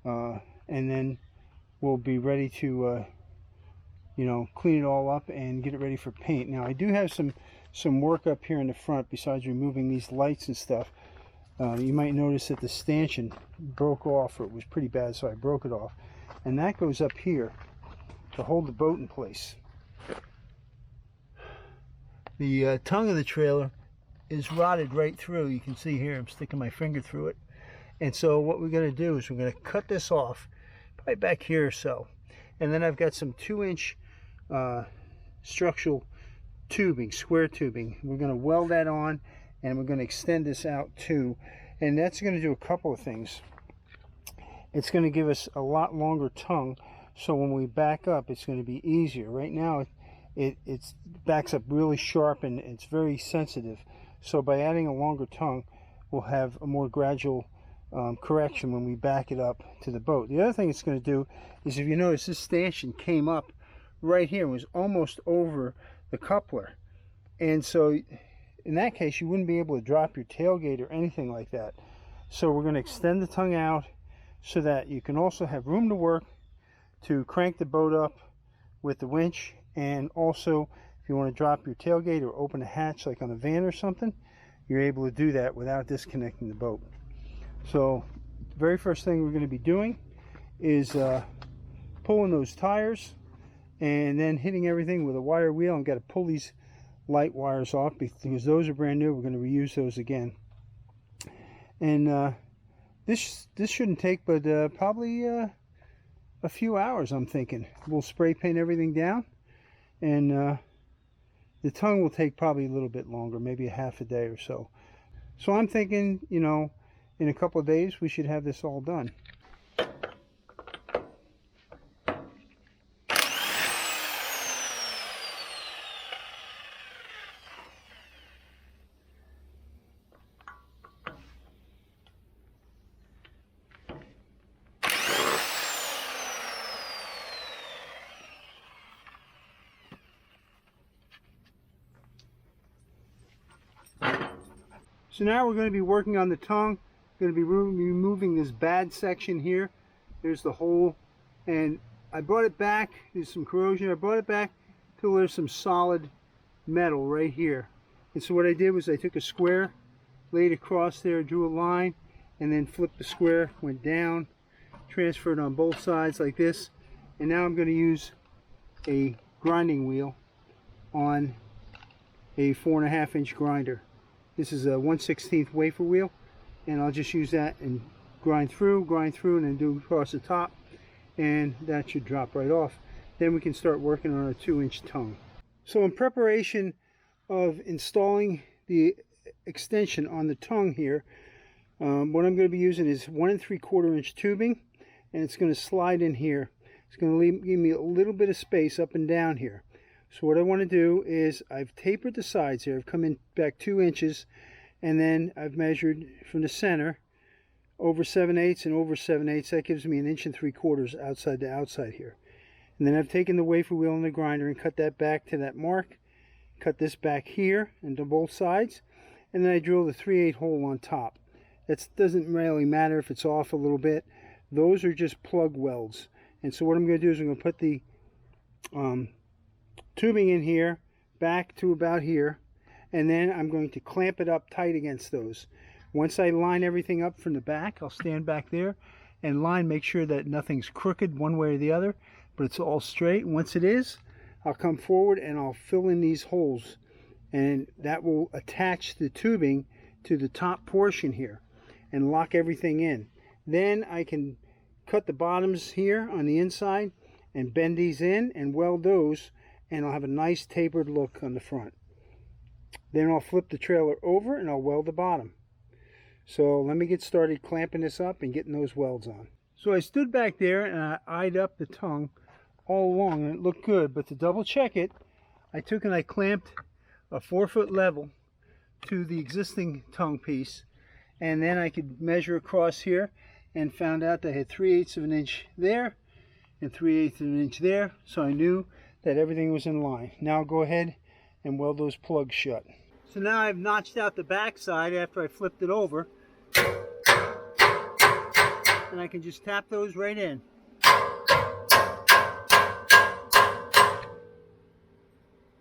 and then we'll be ready to you know, clean it all up and get it ready for paint. Now I do have some work up here in the front besides removing these lights and stuff. You might notice that the stanchion broke off, or it was pretty bad, so I broke it off, and that goes up here to hold the boat in place. The tongue of the trailer is rotted right through. You can see here I'm sticking my finger through it, and so what we're going to do is we're going to cut this off probably back here or so, and then I've got some 2-inch structural tubing, square tubing. We're going to weld that on, and we're going to extend this out too, and that's going to do a couple of things. It's going to give us a lot longer tongue, so when we back up it's going to be easier. Right now it backs up really sharp and it's very sensitive, so by adding a longer tongue we'll have a more gradual correction when we back it up to the boat. The other thing it's going to do is, if you notice, this stanchion came up right here. It was almost over the coupler. And so in that case, you wouldn't be able to drop your tailgate or anything like that. So we're going to extend the tongue out so that you can also have room to work to crank the boat up with the winch. And also, if you want to drop your tailgate or open a hatch like on a van or something, you're able to do that without disconnecting the boat. So the very first thing we're going to be doing is pulling those tires and then hitting everything with a wire wheel. And got to pull these light wires off because those are brand new. We're going to reuse those again. And this shouldn't take but probably a few hours, I'm thinking. We'll spray paint everything down, and the tongue will take probably a little bit longer, maybe a half a day or so. So I'm thinking, you know, in a couple of days we should have this all done. So now we're going to be working on the tongue. We're going to be removing this bad section here. There's the hole, and I brought it back. There's some corrosion. I brought it back till there's some solid metal right here. And so what I did was I took a square, laid across there, drew a line, and then flipped the square, went down, transferred on both sides like this. And now I'm going to use a grinding wheel on a 4.5 inch grinder. This is a 1/16 wafer wheel, and I'll just use that and grind through, and then do across the top, and that should drop right off. Then we can start working on a 2-inch tongue. So in preparation of installing the extension on the tongue here, what I'm going to be using is 1 3/4 inch tubing, and it's going to slide in here. It's going to give me a little bit of space up and down here. So what I want to do is I've tapered the sides here. I've come in back 2 inches, and then I've measured from the center over 7/8 and over 7/8. That gives me 1 3/4 outside to outside here. And then I've taken the wafer wheel and the grinder and cut that back to that mark. Cut this back here and to both sides, and then I drill the 3/8 hole on top. That doesn't really matter if it's off a little bit. Those are just plug welds. And so what I'm going to do is I'm going to put the tubing in here back to about here, and then I'm going to clamp it up tight against those. Once I line everything up from the back, I'll stand back there and make sure that nothing's crooked one way or the other, but it's all straight. And once it is, I'll come forward and I'll fill in these holes, and that will attach the tubing to the top portion here and lock everything in. Then I can cut the bottoms here on the inside and bend these in and weld those, and I'll have a nice tapered look on the front. Then I'll flip the trailer over and I'll weld the bottom. So let me get started clamping this up and getting those welds on. So I stood back there and I eyed up the tongue all along, and it looked good, but to double check it, I took and I clamped a 4-foot level to the existing tongue piece, and then I could measure across here and found out that I had 3/8 of an inch there and 3/8 of an inch there, so I knew that everything was in line. Now I'll go ahead and weld those plugs shut. So now I've notched out the back side after I flipped it over, and I can just tap those right in.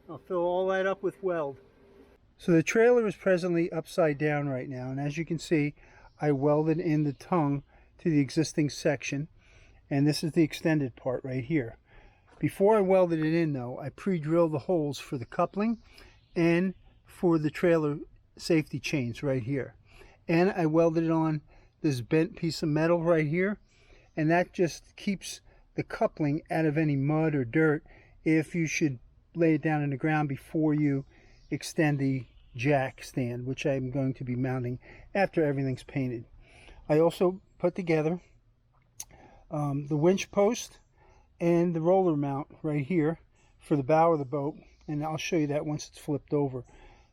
I'll fill all that up with weld. So the trailer is presently upside down right now, and as you can see, I welded in the tongue to the existing section, and this is the extended part right here. Before I welded it in though, I pre-drilled the holes for the coupling and for the trailer safety chains right here. And I welded it on this bent piece of metal right here, and that just keeps the coupling out of any mud or dirt if you should lay it down in the ground before you extend the jack stand, which I'm going to be mounting after everything's painted. I also put together the winch post and the roller mount right here for the bow of the boat, and I'll show you that once it's flipped over.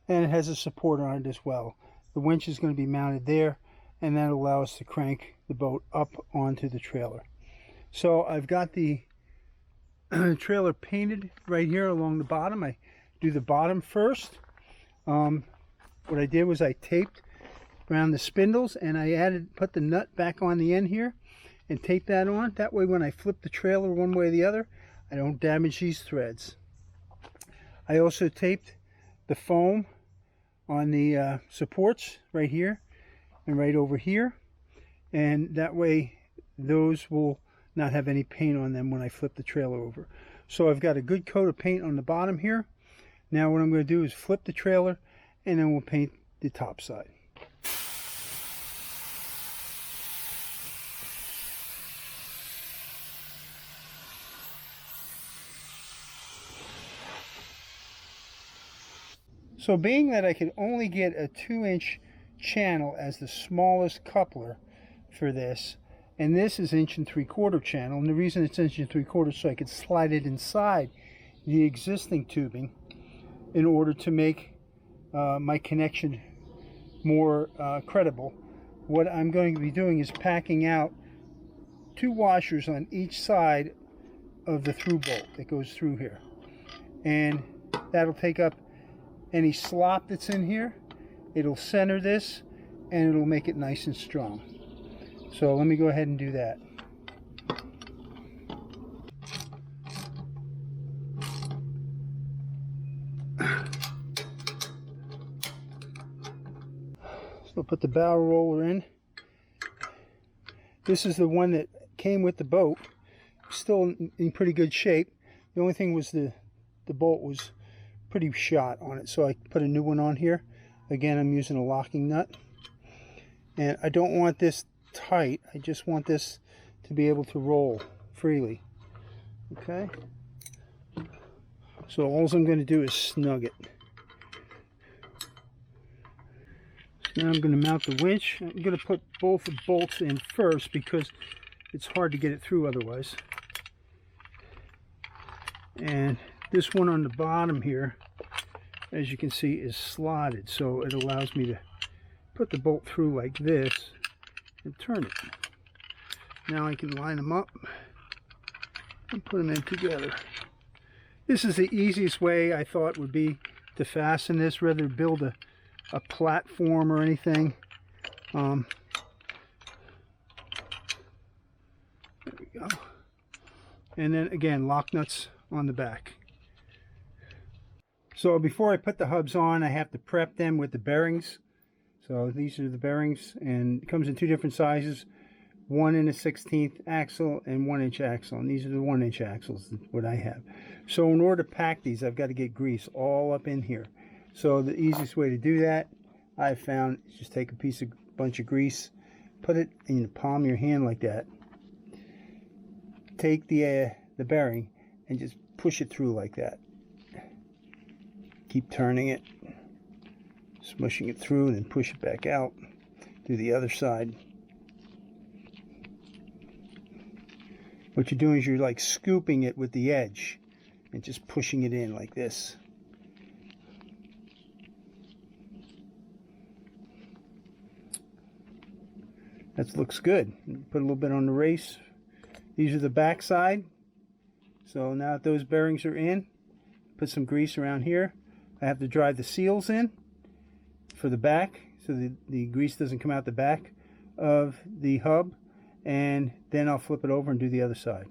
And it has a support on it as well. The winch is going to be mounted there, and that'll allow us to crank the boat up onto the trailer. So I've got the trailer painted right here along the bottom. I do the bottom first. What I did was I taped around the spindles, and I put the nut back on the end here and tape that on. That way when I flip the trailer one way or the other, I don't damage these threads. I also taped the foam on the supports right here and right over here, and that way those will not have any paint on them when I flip the trailer over. So I've got a good coat of paint on the bottom here. Now what I'm going to do is flip the trailer, and then we'll paint the top side. So being that I could only get a 2-inch channel as the smallest coupler for this, and this is 1 3/4 channel, and the reason it's 1 3/4 so I could slide it inside the existing tubing in order to make my connection more credible. What I'm going to be doing is packing out 2 washers on each side of the through bolt that goes through here, and that'll take up any slop that's in here. It'll center this, and it'll make it nice and strong. So let me go ahead and do that. So I'll put the bow roller in. This is the one that came with the boat. Still in pretty good shape. The only thing was the bolt was pretty shot on it, so I put a new one on here. Again, I'm using a locking nut, and I don't want this tight. I just want this to be able to roll freely. Okay, so all I'm going to do is snug it. So now I'm going to mount the winch. I'm going to put both the bolts in first because it's hard to get it through otherwise. And this one on the bottom here, as you can see, is slotted, so it allows me to put the bolt through like this and turn it. Now I can line them up and put them in together. This is the easiest way I thought would be to fasten this, rather than build a platform or anything. There we go. And then again, lock nuts on the back. So before I put the hubs on, I have to prep them with the bearings. So these are the bearings, and it comes in 2 different sizes, 1 1/16 axle and 1-inch axle. And these are the 1-inch axles, what I have. So in order to pack these, I've got to get grease all up in here. So the easiest way to do that, I've found, is just take a bunch of grease, put it in the palm of your hand like that. Take the bearing and just push it through like that. Keep turning it, smushing it through, and then push it back out. Do the other side. What you're doing is you're like scooping it with the edge and just pushing it in like this. That looks good. Put a little bit on the race. These are the back side. So now that those bearings are in, put some grease around here. I have to drive the seals in for the back so the grease doesn't come out the back of the hub, and then I'll flip it over and do the other side.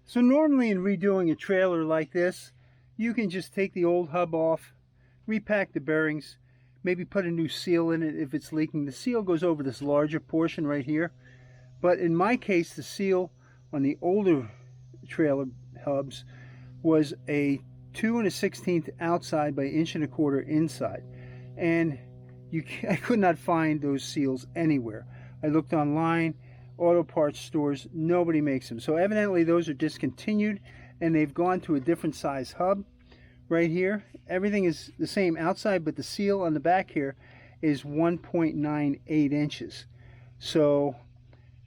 So normally in redoing a trailer like this, you can just take the old hub off, repack the bearings, maybe put a new seal in it if it's leaking. The seal goes over this larger portion right here, but in my case the seal on the older trailer hubs was a 2 1/16 outside by 1 1/4 inside, and I could not find those seals anywhere. I looked online, auto parts stores, nobody makes them. So evidently those are discontinued, and they've gone to a different size hub right here. Everything is the same outside, but the seal on the back here is 1.98 inches. So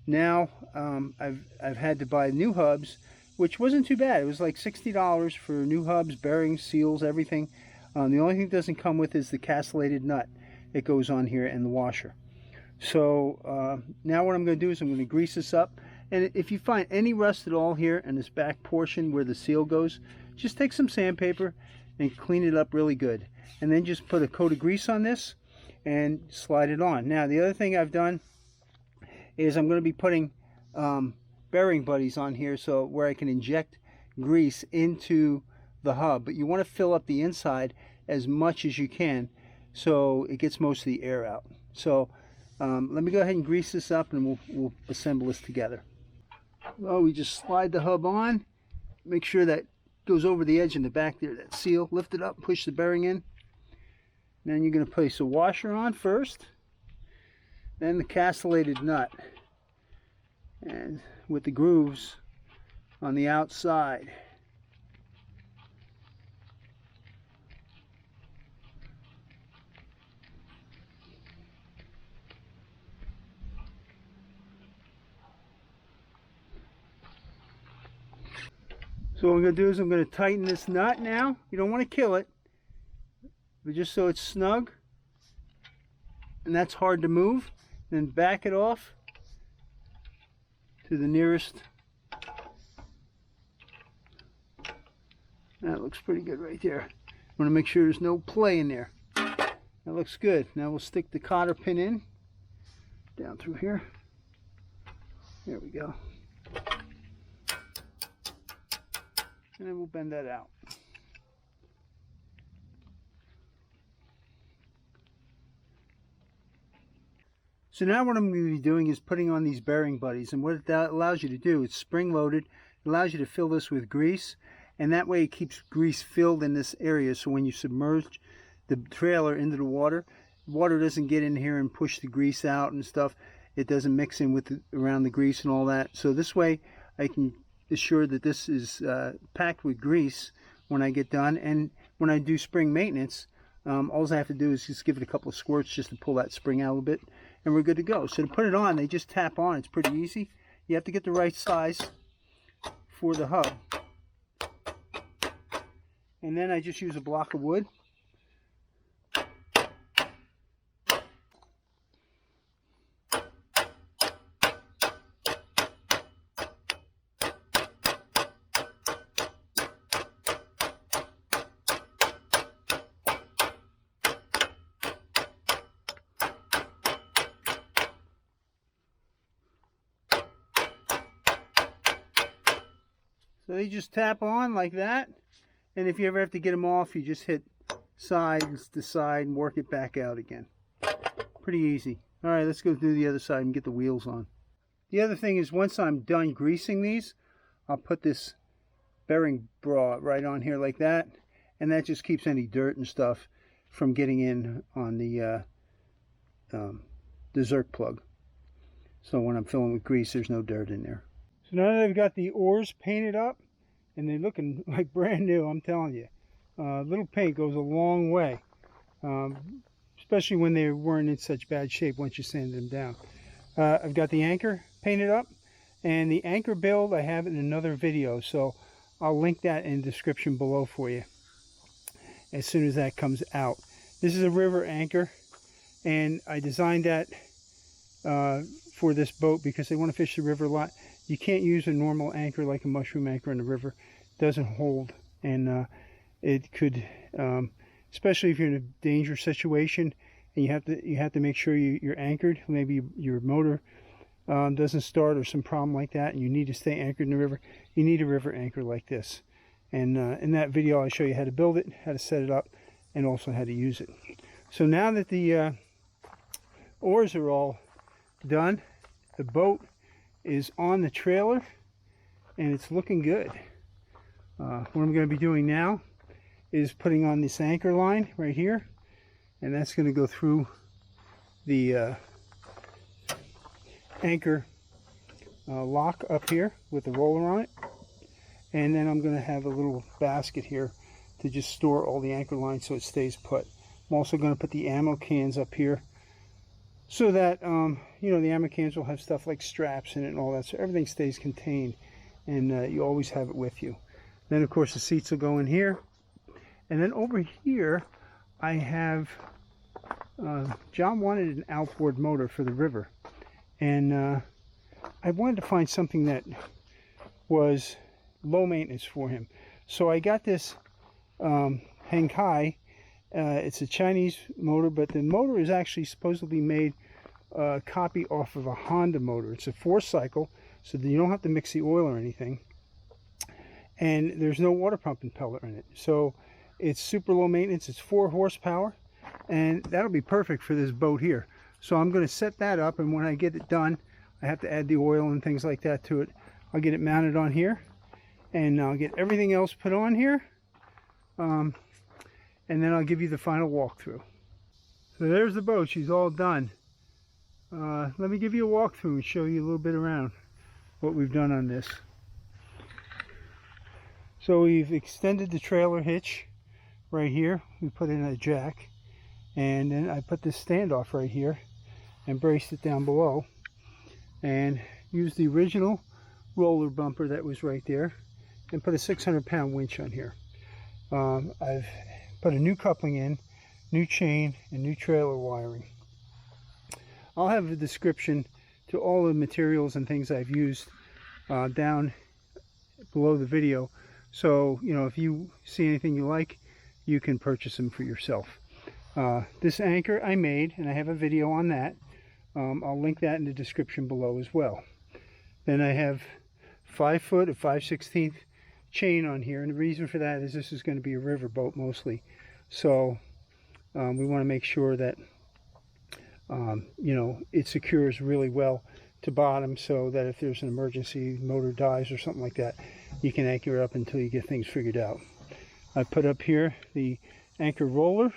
now I've had to buy new hubs, which wasn't too bad. It was like $60 for new hubs, bearings, seals, everything. The only thing that doesn't come with is the castellated nut that goes on here and the washer. So now what I'm going to do is I'm going to grease this up, And if you find any rust at all here in this back portion where the seal goes, just take some sandpaper and clean it up really good. And then just put a coat of grease on this and slide it on. Now the other thing I've done is I'm going to be putting bearing buddies on here, so where I can inject grease into the hub. But you want to fill up the inside as much as you can so it gets most of the air out. So let me go ahead and grease this up and we'll assemble this together. Well, we just slide the hub on, make sure that goes over the edge in the back there, that seal, lift it up, push the bearing in. Then you're going to place a washer on first, then the castellated nut, and with the grooves on the outside. So what I'm going to do is I'm going to tighten this nut now. You don't want to kill it, but just so it's snug, and that's hard to move. Then back it off to the nearest. That looks pretty good right there. I want to make sure there's no play in there. That looks good. Now we'll stick the cotter pin in down through here. There we go. And then we'll bend that out. So now what I'm going to be doing is putting on these bearing buddies, and what that allows you to do, it's spring loaded. It allows you to fill this with grease, and that way it keeps grease filled in this area, so when you submerge the trailer into the water doesn't get in here and push the grease out and stuff. It doesn't mix in with around the grease and all that. So this way I can assure that this is packed with grease when I get done, and when I do spring maintenance, all I have to do is just give it a couple of squirts just to pull that spring out a little bit, and we're good to go. So to put it on, they just tap on. It's pretty easy. You have to get the right size for the hub, and then I just use a block of wood. So they just tap on like that, and if you ever have to get them off, you just hit sides to side and work it back out again. Pretty easy. All right, let's go do the other side and get the wheels on. The other thing is, once I'm done greasing these, I'll put this bearing bra right on here like that, and that just keeps any dirt and stuff from getting in on the Zerk plug. So when I'm filling with grease, there's no dirt in there. So now that I've got the oars painted up, and they're looking like brand new, I'm telling you. Little paint goes a long way, especially when they weren't in such bad shape once you sanded them down. I've got the anchor painted up, and the anchor build I have in another video, so I'll link that in the description below for you as soon as that comes out. This is a river anchor, and I designed that for this boat because they want to fish the river a lot. You can't use a normal anchor like a mushroom anchor in the river. It doesn't hold, and it could, especially if you're in a dangerous situation and you have to make sure you're anchored. Maybe your motor doesn't start or some problem like that, and you need to stay anchored in the river. You need a river anchor like this. And in that video, I'll show you how to build it, how to set it up, and also how to use it. So now that the oars are all done, the boat is on the trailer, and it's looking good. What I'm going to be doing now is putting on this anchor line right here, and that's going to go through the anchor lock up here with the roller on it, and then I'm going to have a little basket here to just store all the anchor lines so it stays put. I'm also going to put the ammo cans up here so that you know, the ammo cans will have stuff like straps in it and all that, so everything stays contained, and you always have it with you. Then of course the seats will go in here, and then over here I have John wanted an outboard motor for the river, and I wanted to find something that was low maintenance for him. So I got this Henkai. It's a Chinese motor, but the motor is actually supposedly made a copy off of a Honda motor. It's a 4-cycle, so that you don't have to mix the oil or anything. And there's no water pump impeller in it. So it's super low maintenance. It's 4 horsepower, and that'll be perfect for this boat here. So I'm going to set that up, and when I get it done, I have to add the oil and things like that to it. I'll get it mounted on here, and I'll get everything else put on here, and then I'll give you the final walkthrough. So there's the boat. She's all done. Let me give you a walkthrough and show you a little bit around what we've done on this. So we've extended the trailer hitch right here. We put in a jack, and then I put this standoff right here and braced it down below, and used the original roller bumper that was right there and put a 600-pound winch on here. I've put a new coupling in, new chain, and new trailer wiring. I'll have a description to all the materials and things I've used down below the video. So, you know, if you see anything you like, you can purchase them for yourself. This anchor I made, and I have a video on that. I'll link that in the description below as well. Then I have 5 foot of 5/16 chain on here, and the reason for that is this is going to be a river boat mostly. So we want to make sure that you know, it secures really well to bottom, so that if there's an emergency, motor dies or something like that, you can anchor up until you get things figured out. I put up here the anchor roller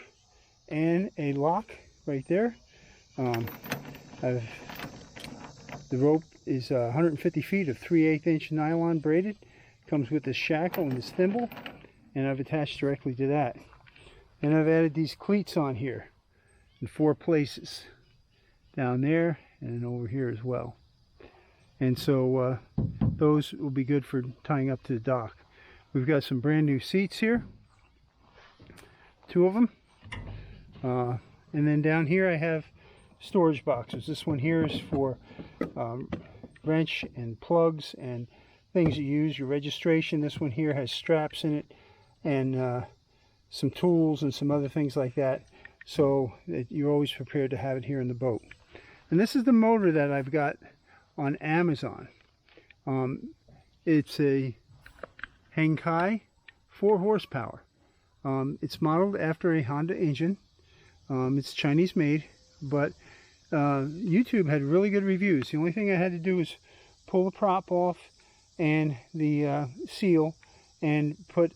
and a lock right there. The rope is 150 feet of 3/8 inch nylon braided. Comes with this shackle and this thimble, and I've attached directly to that. And I've added these cleats on here in 4 places, down there and over here as well. And so those will be good for tying up to the dock. We've got some brand new seats here, 2 of them. And then down here I have storage boxes. This one here is for wrench and plugs and things you use, your registration. This one here has straps in it, and some tools and some other things like that, so that you're always prepared to have it here in the boat. And this is the motor that I've got on Amazon. It's a Henkai 4 horsepower. It's modeled after a Honda engine. It's Chinese made, but YouTube had really good reviews. The only thing I had to do was pull the prop off and the seal, and put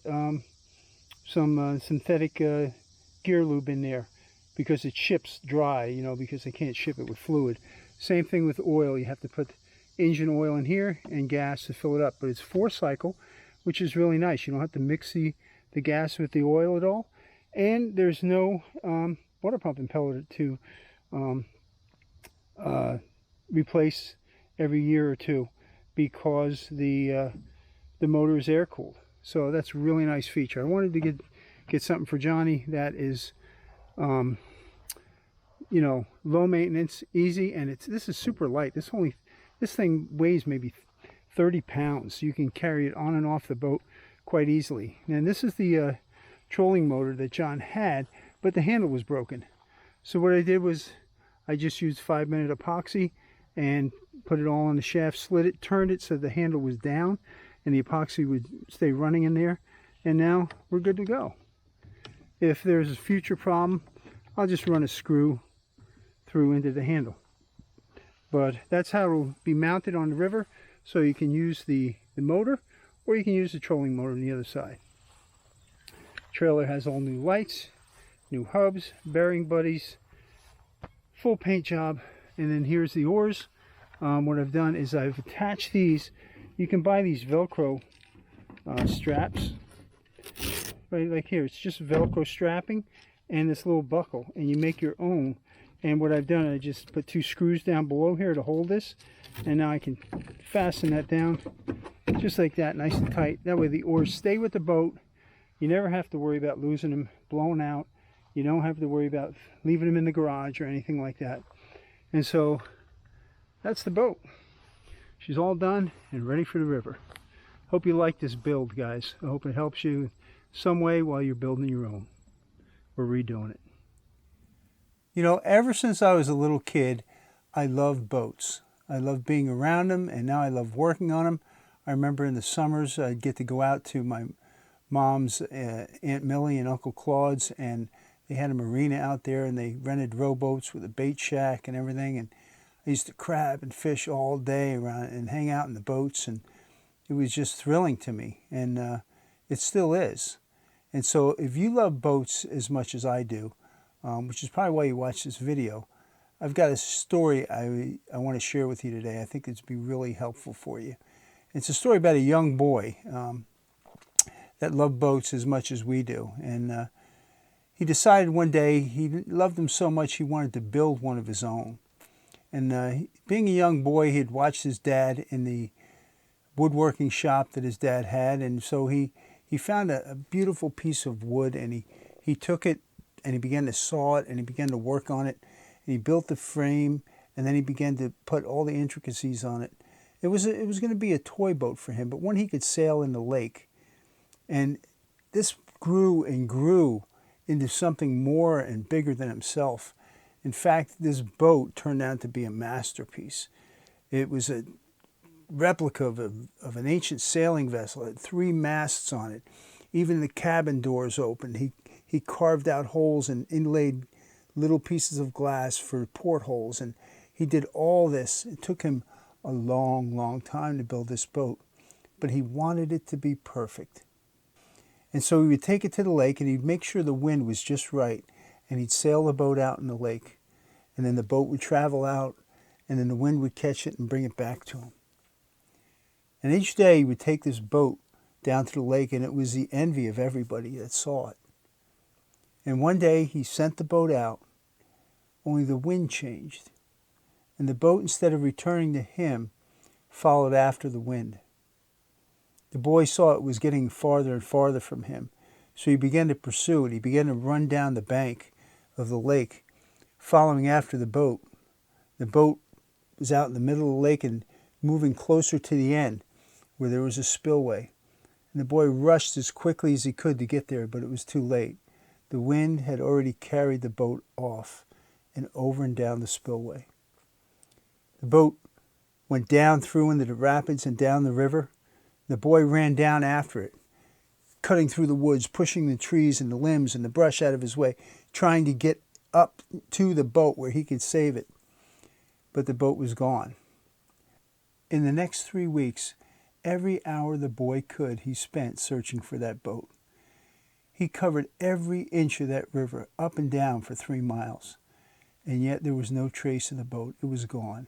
some synthetic gear lube in there, because it ships dry, you know, because they can't ship it with fluid. Same thing with oil. You have to put engine oil in here and gas to fill it up. But it's 4-cycle, which is really nice. You don't have to mix the gas with the oil at all. And there's no water pump impeller to replace every year or 2, because the motor is air cooled. So that's a really nice feature. I wanted to get something for Johnny that is you know, low maintenance, easy, and this is super light. This thing weighs maybe 30 pounds. So you can carry it on and off the boat quite easily. And this is the trolling motor that John had, but the handle was broken. So what I did was I just used 5-minute epoxy and put it all on the shaft, slid it, turned it so the handle was down, and the epoxy would stay running in there. And now we're good to go. If there's a future problem, I'll just run a screw through into the handle. But that's how it will be mounted on the river, so you can use the motor, or you can use the trolling motor on the other side. Trailer has all new lights, new hubs, bearing buddies, full paint job. And then here's the oars. What I've done is I've attached these. You can buy these Velcro straps, right, like here. It's just Velcro strapping and this little buckle, and you make your own. And what I've done, I just put 2 screws down below here to hold this, and now I can fasten that down just like that, nice and tight. That way the oars stay with the boat. You never have to worry about losing them, blowing out. You don't have to worry about leaving them in the garage or anything like that. And so that's the boat. She's all done and ready for the river. Hope you like this build, guys. I hope it helps you some way while you're building your own or redoing it. You know, ever since I was a little kid, I loved boats. I loved being around them, and now I love working on them. I remember in the summers I'd get to go out to my mom's Aunt Millie and Uncle Claude's, and they had a marina out there, and they rented rowboats with a bait shack and everything, and I used to crab and fish all day around and hang out in the boats, and it was just thrilling to me, and it still is. And so if you love boats as much as I do, which is probably why you watch this video, I've got a story I want to share with you today. I think it's be really helpful for you. It's a story about a young boy that loved boats as much as we do. And he decided one day he loved them so much he wanted to build one of his own. And being a young boy, he had watched his dad in the woodworking shop that his dad had. And so he found a beautiful piece of wood, and he took it and he began to saw it, and he began to work on it. And he built the frame, and then he began to put all the intricacies on it. It was going to be a toy boat for him, but one he could sail in the lake. And this grew and grew into something more and bigger than himself. In fact, this boat turned out to be a masterpiece. It was a replica of an ancient sailing vessel. It had 3 masts on it. Even the cabin doors opened. He carved out holes and inlaid little pieces of glass for portholes. And he did all this. It took him a long, long time to build this boat, but he wanted it to be perfect. And so he would take it to the lake, and he'd make sure the wind was just right, and he'd sail the boat out in the lake, and then the boat would travel out, and then the wind would catch it and bring it back to him. And each day he would take this boat down to the lake, and it was the envy of everybody that saw it. And one day he sent the boat out, only the wind changed, and the boat, instead of returning to him, followed after the wind. The boy saw it was getting farther and farther from him, so he began to pursue it. He began to run down the bank of the lake, following after the boat. The boat was out in the middle of the lake and moving closer to the end, where there was a spillway. And the boy rushed as quickly as he could to get there, but it was too late. The wind had already carried the boat off and over and down the spillway. The boat went down through into the rapids and down the river. The boy ran down after it, cutting through the woods, pushing the trees and the limbs and the brush out of his way, trying to get up to the boat where he could save it. But the boat was gone. In the next 3 weeks, every hour the boy could, he spent searching for that boat. He covered every inch of that river, up and down for 3 miles. And yet there was no trace of the boat. It was gone.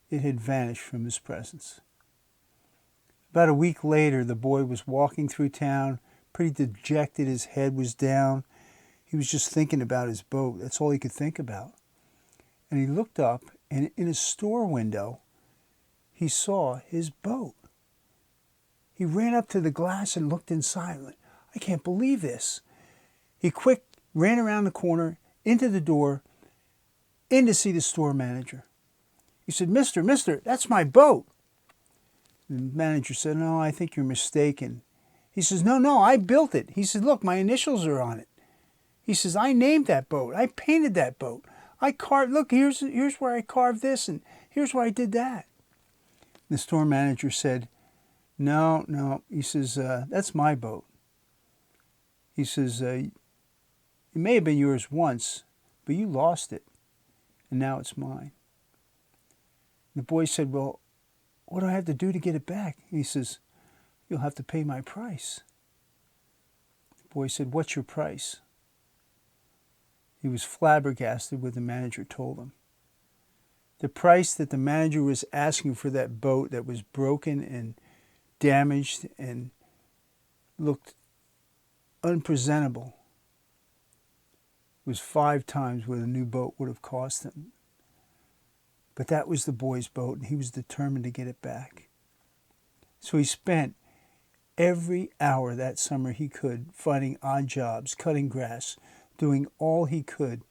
It had vanished from his presence. About a week later, the boy was walking through town, pretty dejected. His head was down. He was just thinking about his boat. That's all he could think about. And he looked up, and in a store window, he saw his boat. He ran up to the glass and looked inside. Like, I can't believe this. He ran around the corner, into the door, in to see the store manager. He said, Mister, that's my boat. The manager said, no, I think you're mistaken. He says, no, I built it. He said, look, my initials are on it. He says, I named that boat. I painted that boat. I carved, look, here's where I carved this, and here's where I did that. The store manager said, no. He says, that's my boat. He says, it may have been yours once, but you lost it, and now it's mine. The boy said, well, what do I have to do to get it back? He says, you'll have to pay my price. The boy said, what's your price? He was flabbergasted what the manager told him. The price that the manager was asking for that boat that was broken and damaged and looked unpresentable was 5 times what a new boat would have cost him. But that was the boy's boat, and he was determined to get it back. So he spent every hour that summer he could finding odd jobs, cutting grass, doing all he could.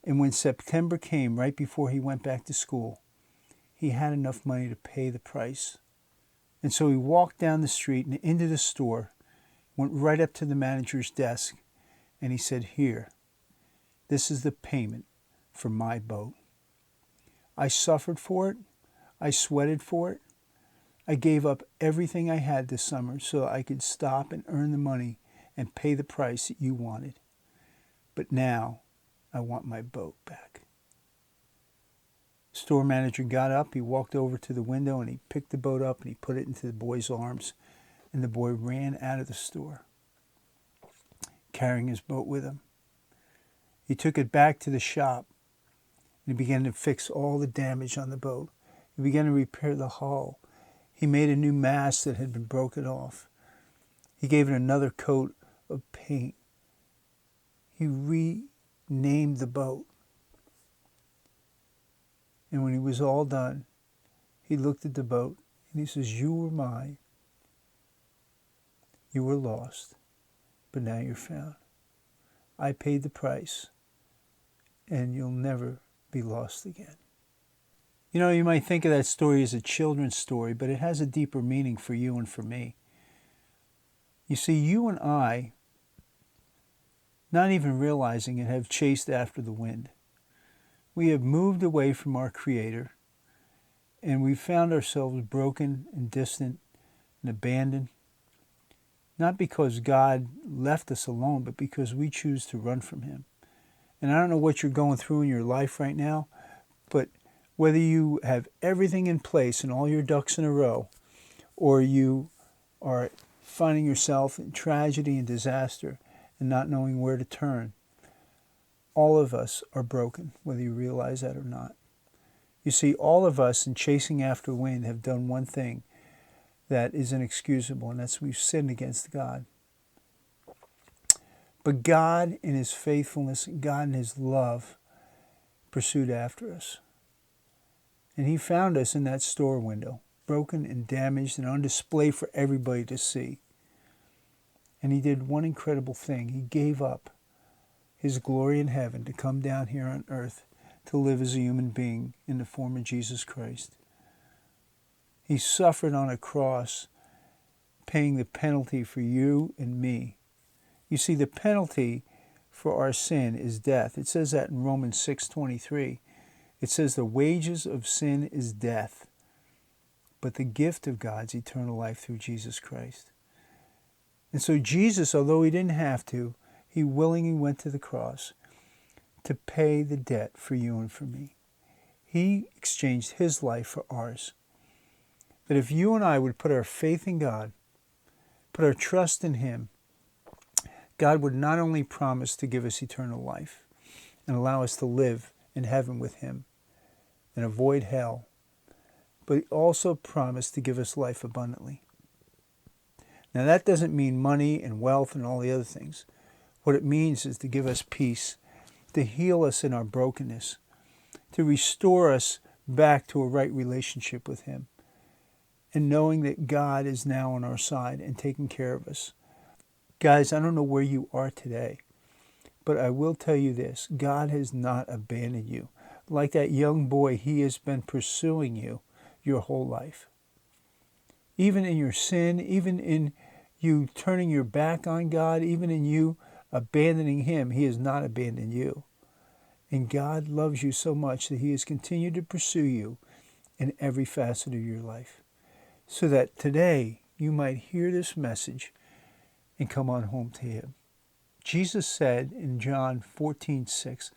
And when September came, right before he went back to school, he had enough money to pay the price. And so he walked down the street and into the store, went right up to the manager's desk, and he said, "Here, this is the payment for my boat. I suffered for it. I sweated for it. I gave up everything I had this summer so I could stop and earn the money and pay the price that you wanted. But now I want my boat back." Store manager got up, he walked over to the window, and he picked the boat up and he put it into the boy's arms, and the boy ran out of the store, carrying his boat with him. He took it back to the shop, and he began to fix all the damage on the boat. He began to repair the hull. He made a new mast that had been broken off. He gave it another coat of paint. He renamed the boat. And when he was all done, he looked at the boat and he says, "You were mine. You were lost, but now you're found. I paid the price, and you'll never be lost again." You know, you might think of that story as a children's story, but it has a deeper meaning for you and for me. You see, you and I, not even realizing it, have chased after the wind. We have moved away from our Creator, and we've found ourselves broken and distant and abandoned, not because God left us alone, but because we choose to run from Him. And I don't know what you're going through in your life right now, but whether you have everything in place and all your ducks in a row, or you are finding yourself in tragedy and disaster and not knowing where to turn, all of us are broken, whether you realize that or not. You see, all of us in chasing after wind have done one thing that is inexcusable, and that's we've sinned against God. But God in His faithfulness, God in His love, pursued after us. And He found us in that store window, broken and damaged and on display for everybody to see. And He did one incredible thing. He gave up His glory in heaven to come down here on earth to live as a human being in the form of Jesus Christ. He suffered on a cross, paying the penalty for you and me. You see, the penalty for our sin is death. It says that in Romans 6:23. It says the wages of sin is death, but the gift of God's eternal life through Jesus Christ. And so Jesus, although He didn't have to, He willingly went to the cross to pay the debt for you and for me. He exchanged His life for ours. That if you and I would put our faith in God, put our trust in Him, God would not only promise to give us eternal life and allow us to live in heaven with Him and avoid hell, but He also promised to give us life abundantly. Now that doesn't mean money and wealth and all the other things. What it means is to give us peace, to heal us in our brokenness, to restore us back to a right relationship with Him, and knowing that God is now on our side and taking care of us. Guys, I don't know where you are today, but I will tell you this: God has not abandoned you. Like that young boy, He has been pursuing you your whole life. Even in your sin, even in you turning your back on God, even in you abandoning Him, He has not abandoned you. And God loves you so much that He has continued to pursue you in every facet of your life, so that today you might hear this message and come on home to Him. Jesus said in John 14:6,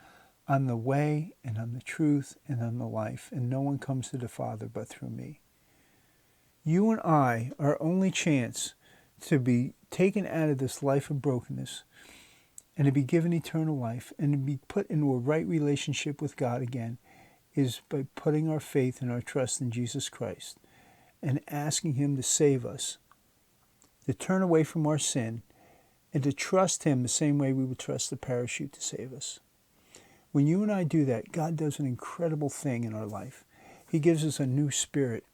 "I'm the way and I'm the truth and I'm the life, and no one comes to the Father but through me." You and I, our only chance to be taken out of this life of brokenness and to be given eternal life and to be put into a right relationship with God again, is by putting our faith and our trust in Jesus Christ and asking Him to save us, to turn away from our sin, and to trust Him the same way we would trust the parachute to save us. When you and I do that, God does an incredible thing in our life. He gives us a new spirit.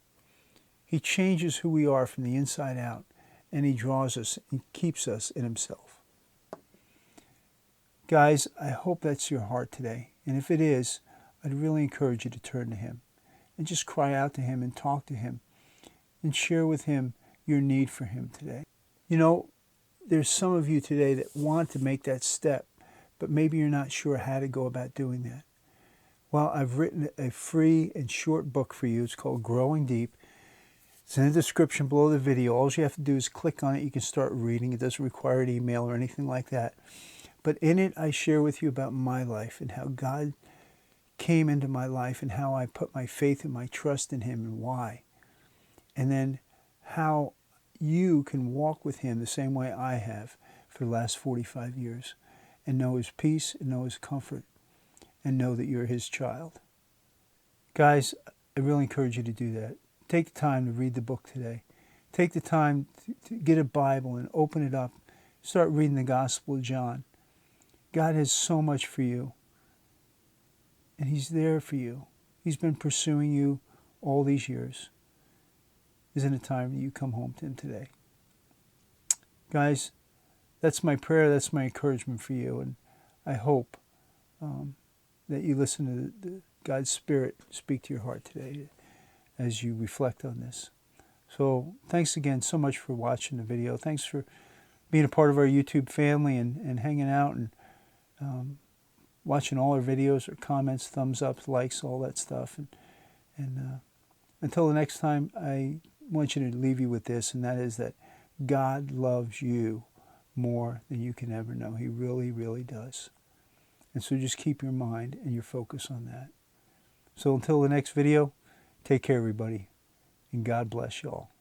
He changes who we are from the inside out, and He draws us and keeps us in Himself. Guys, I hope that's your heart today. And if it is, I'd really encourage you to turn to Him. and just cry out to him and talk to him and share with him your need for him today. You know, there's some of you today that want to make that step, but maybe you're not sure how to go about doing that. Well, I've written a free and short book for you. It's called Growing Deep. It's in the description below the video. All you have to do is click on it. You can start reading. It doesn't require an email or anything like that. But in it, I share with you about my life and how God came into my life and how I put my faith and my trust in him and why. And then how you can walk with him the same way I have for the last 45 years and know his peace and know his comfort and know that you're his child. Guys, I really encourage you to do that. Take the time to read the book today. Take the time to get a Bible and open it up. Start reading the Gospel of John. God has so much for you. And he's there for you. He's been pursuing you all these years. Isn't it time that you come home to him today? Guys, that's my prayer. That's my encouragement for you. And I hope that you listen to God's Spirit speak to your heart today as you reflect on this. So thanks again so much for watching the video. Thanks for being a part of our YouTube family and hanging out and watching all our videos, or comments, thumbs up, likes, all that stuff. And until the next time, I want you to leave you with this, and that is that God loves you more than you can ever know. He really, really does. And so just keep your mind and your focus on that. So until the next video, take care, everybody, and God bless you all.